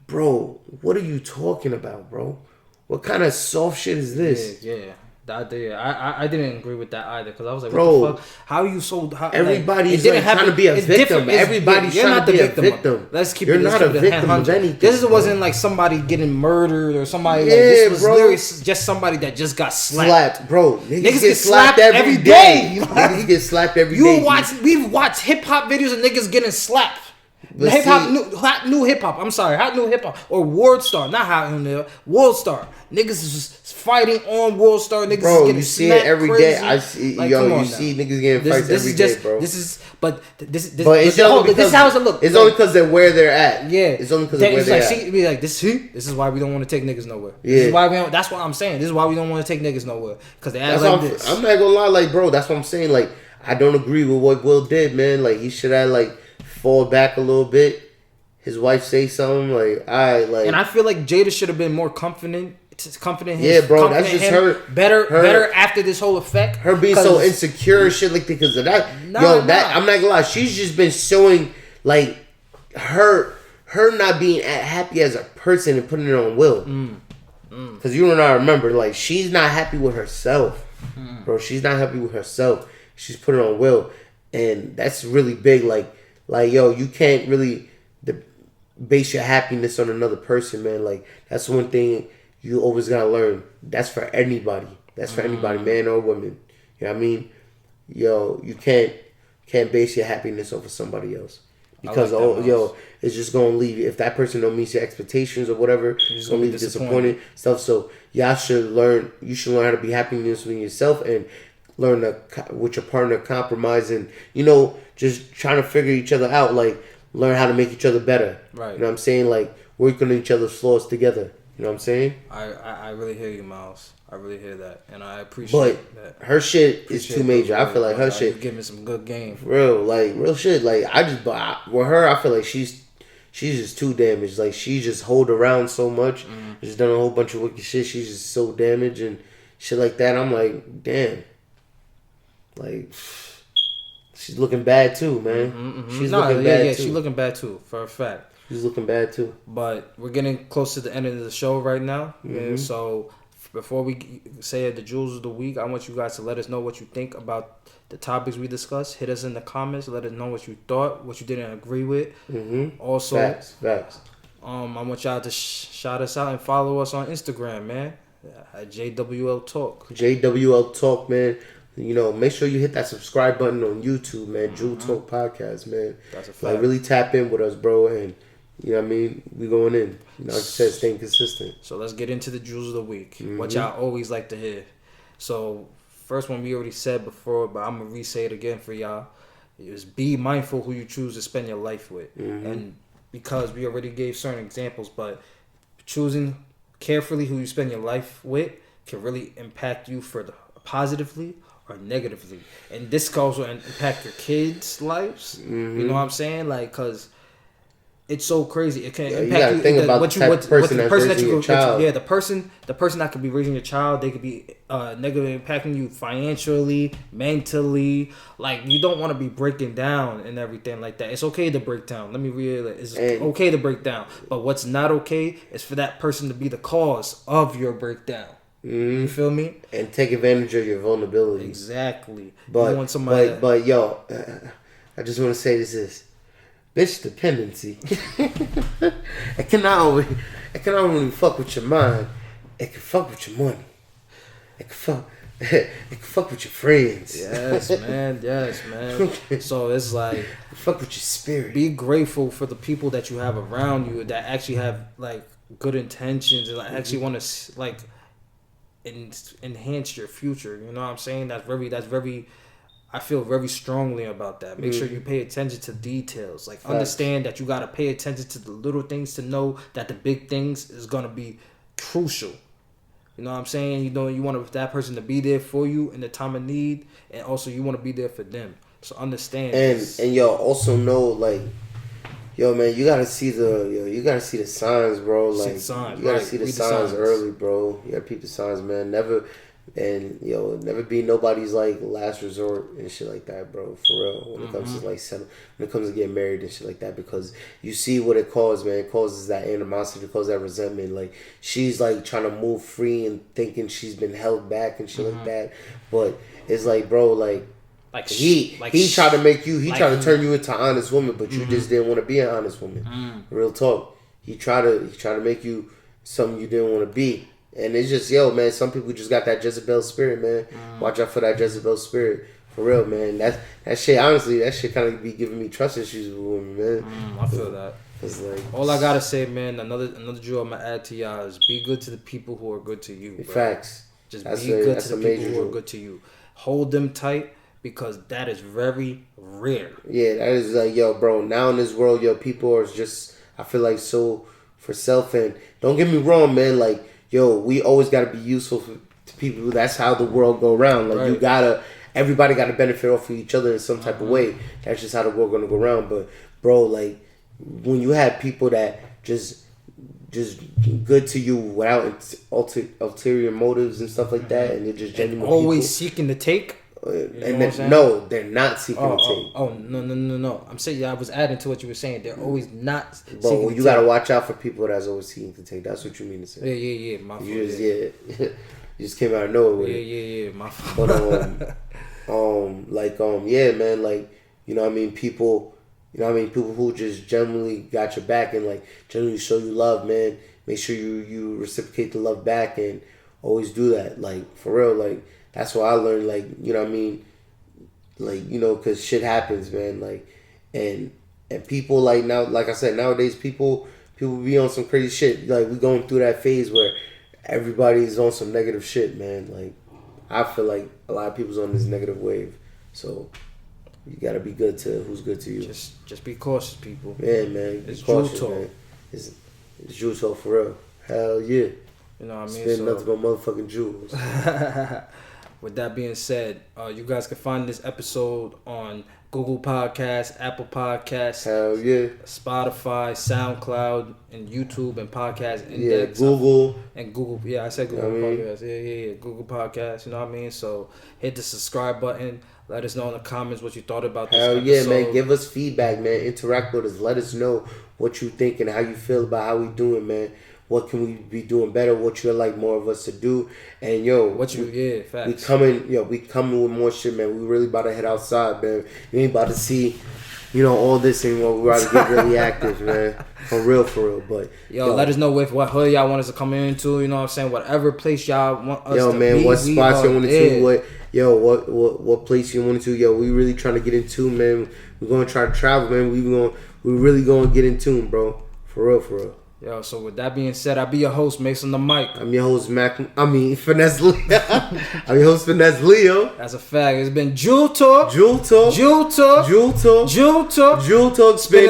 [SPEAKER 3] bro, what are you talking about, bro? What kind of soft shit is this?
[SPEAKER 2] Yeah. I didn't agree with that either, because I was like,
[SPEAKER 3] bro,
[SPEAKER 2] what the fuck? How are you so...
[SPEAKER 3] everybody's like, trying to be a victim. Everybody's trying to be a victim.
[SPEAKER 2] Let's keep
[SPEAKER 3] You're
[SPEAKER 2] it.
[SPEAKER 3] not a victim of anything.
[SPEAKER 2] This wasn't like somebody getting murdered or somebody.
[SPEAKER 3] Yeah,
[SPEAKER 2] like, this was
[SPEAKER 3] bro.
[SPEAKER 2] literally just somebody that just got slapped.
[SPEAKER 3] Bro. Niggas get slapped every day. Niggas get slapped every day.
[SPEAKER 2] We've watched hip hop videos of niggas getting slapped. Hot new hip hop. I'm sorry, hot new hip hop or World Star, not hot new World Star. Niggas is fighting on World Star. Niggas is getting
[SPEAKER 3] you see
[SPEAKER 2] smacked
[SPEAKER 3] it every
[SPEAKER 2] crazy.
[SPEAKER 3] day. I see,
[SPEAKER 2] like,
[SPEAKER 3] you see niggas getting fights every day, bro.
[SPEAKER 2] This
[SPEAKER 3] is how it look. It's only because they're where they're at.
[SPEAKER 2] Yeah,
[SPEAKER 3] it's only because of where they're at.
[SPEAKER 2] Be like, this is why we don't want to take niggas nowhere.
[SPEAKER 3] Yeah,
[SPEAKER 2] this is why that's what I'm saying. This is why we don't want to take niggas nowhere, because they act like this.
[SPEAKER 3] I'm not gonna lie, like, bro. That's what I'm saying. Like, I don't agree with what Will did, man. Like, he should have like fall back a little bit. His wife say something like, and
[SPEAKER 2] I feel like Jada should have been more confident.
[SPEAKER 3] Yeah, bro, that's just her
[SPEAKER 2] better after this whole effect.
[SPEAKER 3] Her being so insecure and shit like because of that. I'm not gonna lie. She's just been showing like her not being happy as a person and putting it on Will. Because you and I remember, like, she's not happy with herself, bro. She's not happy with herself. She's putting it on Will, and that's really big. Like yo, you can't really base your happiness on another person, man. Like, that's one thing you always gotta learn. That's for anybody. That's for anybody, man or woman. You know what I mean? Yo, you can't base your happiness off of somebody else. Because it's just gonna leave you. If that person don't meet your expectations or whatever, it's gonna leave you disappointed stuff. So y'all should learn. You should learn how to be happy with yourself and learn with your partner, compromise, and just trying to figure each other out. Like, learn how to make each other better.
[SPEAKER 2] Right.
[SPEAKER 3] You know what I'm saying? Like, work on each other's flaws together. You know what I'm saying?
[SPEAKER 2] I really hear you, Miles. I really hear that, and I appreciate that.
[SPEAKER 3] But her shit is too major. I feel like her shit.
[SPEAKER 2] You're giving some good game.
[SPEAKER 3] Real shit. Like, with her, I feel like she's just too damaged. Like, she just hold around so much. She's done a whole bunch of wicked shit. She's just so damaged and shit like that. I'm like, damn. Like, she's looking bad too, man. She's looking bad too.
[SPEAKER 2] She's looking bad too, for a fact.
[SPEAKER 3] She's looking bad too.
[SPEAKER 2] But we're getting close to the end of the show right now. And so before we say the jewels of the week, I want you guys to let us know what you think about the topics we discussed. Hit us in the comments. Let us know what you thought, what you didn't agree with. Also,
[SPEAKER 3] facts.
[SPEAKER 2] I want y'all to shout us out and follow us on Instagram, man. At JWL Talk.
[SPEAKER 3] JWL Talk, man. Make sure you hit that subscribe button on YouTube, man. Jewel Talk Podcast, man. That's a fact. Like, really tap in with us, bro. And, you know what I mean? We going in. Like I said, staying consistent.
[SPEAKER 2] So let's get into the jewels of the week. What y'all always like to hear. So, first one we already said before, but I'm going to re-say it again for y'all. Is be mindful who you choose to spend your life with. And because we already gave certain examples, but choosing carefully who you spend your life with can really impact you for the positively or negatively, and this can also impact your kids' lives.
[SPEAKER 3] Mm-hmm.
[SPEAKER 2] You know what I'm saying? Like, cause it's so crazy. It can
[SPEAKER 3] You
[SPEAKER 2] impact
[SPEAKER 3] gotta
[SPEAKER 2] you.
[SPEAKER 3] think about the type of person that's raising your child.
[SPEAKER 2] Yeah, the person that could be raising your child, they could be negatively impacting you financially, mentally. Like, you don't want to be breaking down and everything like that. It's okay to break down. Let me realize, it's okay to break down. But what's not okay is for that person to be the cause of your breakdown. You feel me?
[SPEAKER 3] And take advantage of your vulnerability.
[SPEAKER 2] Exactly.
[SPEAKER 3] But
[SPEAKER 2] you want somebody
[SPEAKER 3] but yo, I just want to say this. Bitch dependency. It cannot only fuck with your mind. It can fuck with your money. It can fuck with your friends.
[SPEAKER 2] Yes, man. Yes, man. So it's like,
[SPEAKER 3] fuck with your spirit.
[SPEAKER 2] Be grateful for the people that you have around you that actually have like good intentions and like actually want to like enhance your future. You know what I'm saying? That's very. I feel very strongly about that. Make sure you pay attention to details. Like, understand that you got to pay attention to the little things to know that the big things is going to be crucial. You know what I'm saying? You know, you want that person to be there for you in the time of need, and also you want to be there for them. So understand.
[SPEAKER 3] And yo, also know, like, yo, man, you gotta see the signs, bro. Like, you gotta see the signs early, bro. You gotta peep the signs, man. Never be nobody's like last resort and shit like that, bro. For real. When it comes to like when it comes to getting married and shit like that, because you see what it causes, man. It causes that animosity, it causes that resentment. Like, she's like trying to move free and thinking she's been held back and shit like that. But it's like, bro, he tried to make you, tried to turn you into an honest woman, but you just didn't want to be an honest woman. Real talk. He tried to make you something you didn't want to be. And it's just, yo, man, some people just got that Jezebel spirit, man. Watch out for that Jezebel spirit. For real, man. That shit, honestly, that shit kind of be giving me trust issues with women, man.
[SPEAKER 2] I feel that.
[SPEAKER 3] It's like,
[SPEAKER 2] all I gotta say, man, another jewel I'm gonna add to y'all is be good to the people who are good to you, bro.
[SPEAKER 3] Facts.
[SPEAKER 2] Just be good to the people who are good to you. Hold them tight, because that is very rare. Yeah,
[SPEAKER 3] that is like, yo, bro, now in this world, yo, people are just, I feel like, so for self. And don't get me wrong, man, like, yo, we always got to be useful to people. That's how the world go around. Like, everybody got to benefit off of each other in some type of way. That's just how the world going to go around. But, bro, like, when you have people that just good to you without ulterior motives and stuff like that, and they're just genuine
[SPEAKER 2] always
[SPEAKER 3] people,
[SPEAKER 2] seeking to take.
[SPEAKER 3] No, they're not seeking to take.
[SPEAKER 2] Oh, no. I'm saying, I was adding to what you were saying. They're always not seeking to take.
[SPEAKER 3] But you got to watch out for people that's always seeking to take. That's what you mean to say.
[SPEAKER 2] Yeah. My fault.
[SPEAKER 3] You just came out of nowhere with it.
[SPEAKER 2] Yeah. My fault.
[SPEAKER 3] But, yeah, man, like, you know what I mean? People who just generally got your back and, like, generally show you love, man. Make sure you reciprocate the love back and always do that. Like, for real, like, that's what I learned, like, you know what I mean? Like, you know, because shit happens, man. Like, and people, like, now, like I said, nowadays, people be on some crazy shit. Like, we going through that phase where everybody's on some negative shit, man. Like, I feel like a lot of people's on this negative wave. So, you got to be good to who's good to you.
[SPEAKER 2] Just be cautious, people.
[SPEAKER 3] Yeah, man.
[SPEAKER 2] It's
[SPEAKER 3] cautious,
[SPEAKER 2] Jewel
[SPEAKER 3] man. It's Jewel talk for real. Hell yeah.
[SPEAKER 2] You know what I mean?
[SPEAKER 3] Spend nothing but motherfucking jewels.
[SPEAKER 2] With that being said, you guys can find this episode on Google Podcasts, Apple Podcasts,
[SPEAKER 3] hell yeah,
[SPEAKER 2] Spotify, SoundCloud, and YouTube and Podcast
[SPEAKER 3] Yeah,
[SPEAKER 2] Index.
[SPEAKER 3] Google.
[SPEAKER 2] And Google. Yeah, I said Google Podcasts. Yeah. Google Podcasts. You know what I mean? So hit the subscribe button. Let us know in the comments what you thought about this episode.
[SPEAKER 3] Yeah, man. Give us feedback, man. Interact with us. Let us know what you think and how you feel about how we doing, man. What can we be doing better? What you'd like more of us to do? And
[SPEAKER 2] facts.
[SPEAKER 3] We coming with more shit, man. We really about to head outside, man. You ain't about to see, all this anymore. We're about to get really active, man. For real. But
[SPEAKER 2] let us know what hood y'all want us to come into. You know what I'm saying? Whatever place y'all want us to be.
[SPEAKER 3] What spots you want to? What place you want to? We really trying to get into, man. We're gonna try to travel, man. We really gonna get in tune, bro. For real.
[SPEAKER 2] So with that being said, I'll be your host, Mason the Mic.
[SPEAKER 3] I'm your host, Finesse Leo. I'm your host, Finesse Leo.
[SPEAKER 2] That's a fact. It's been Jewel Talk. Spin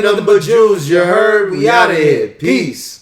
[SPEAKER 2] nothing but jewels, you heard? We out of here. Peace.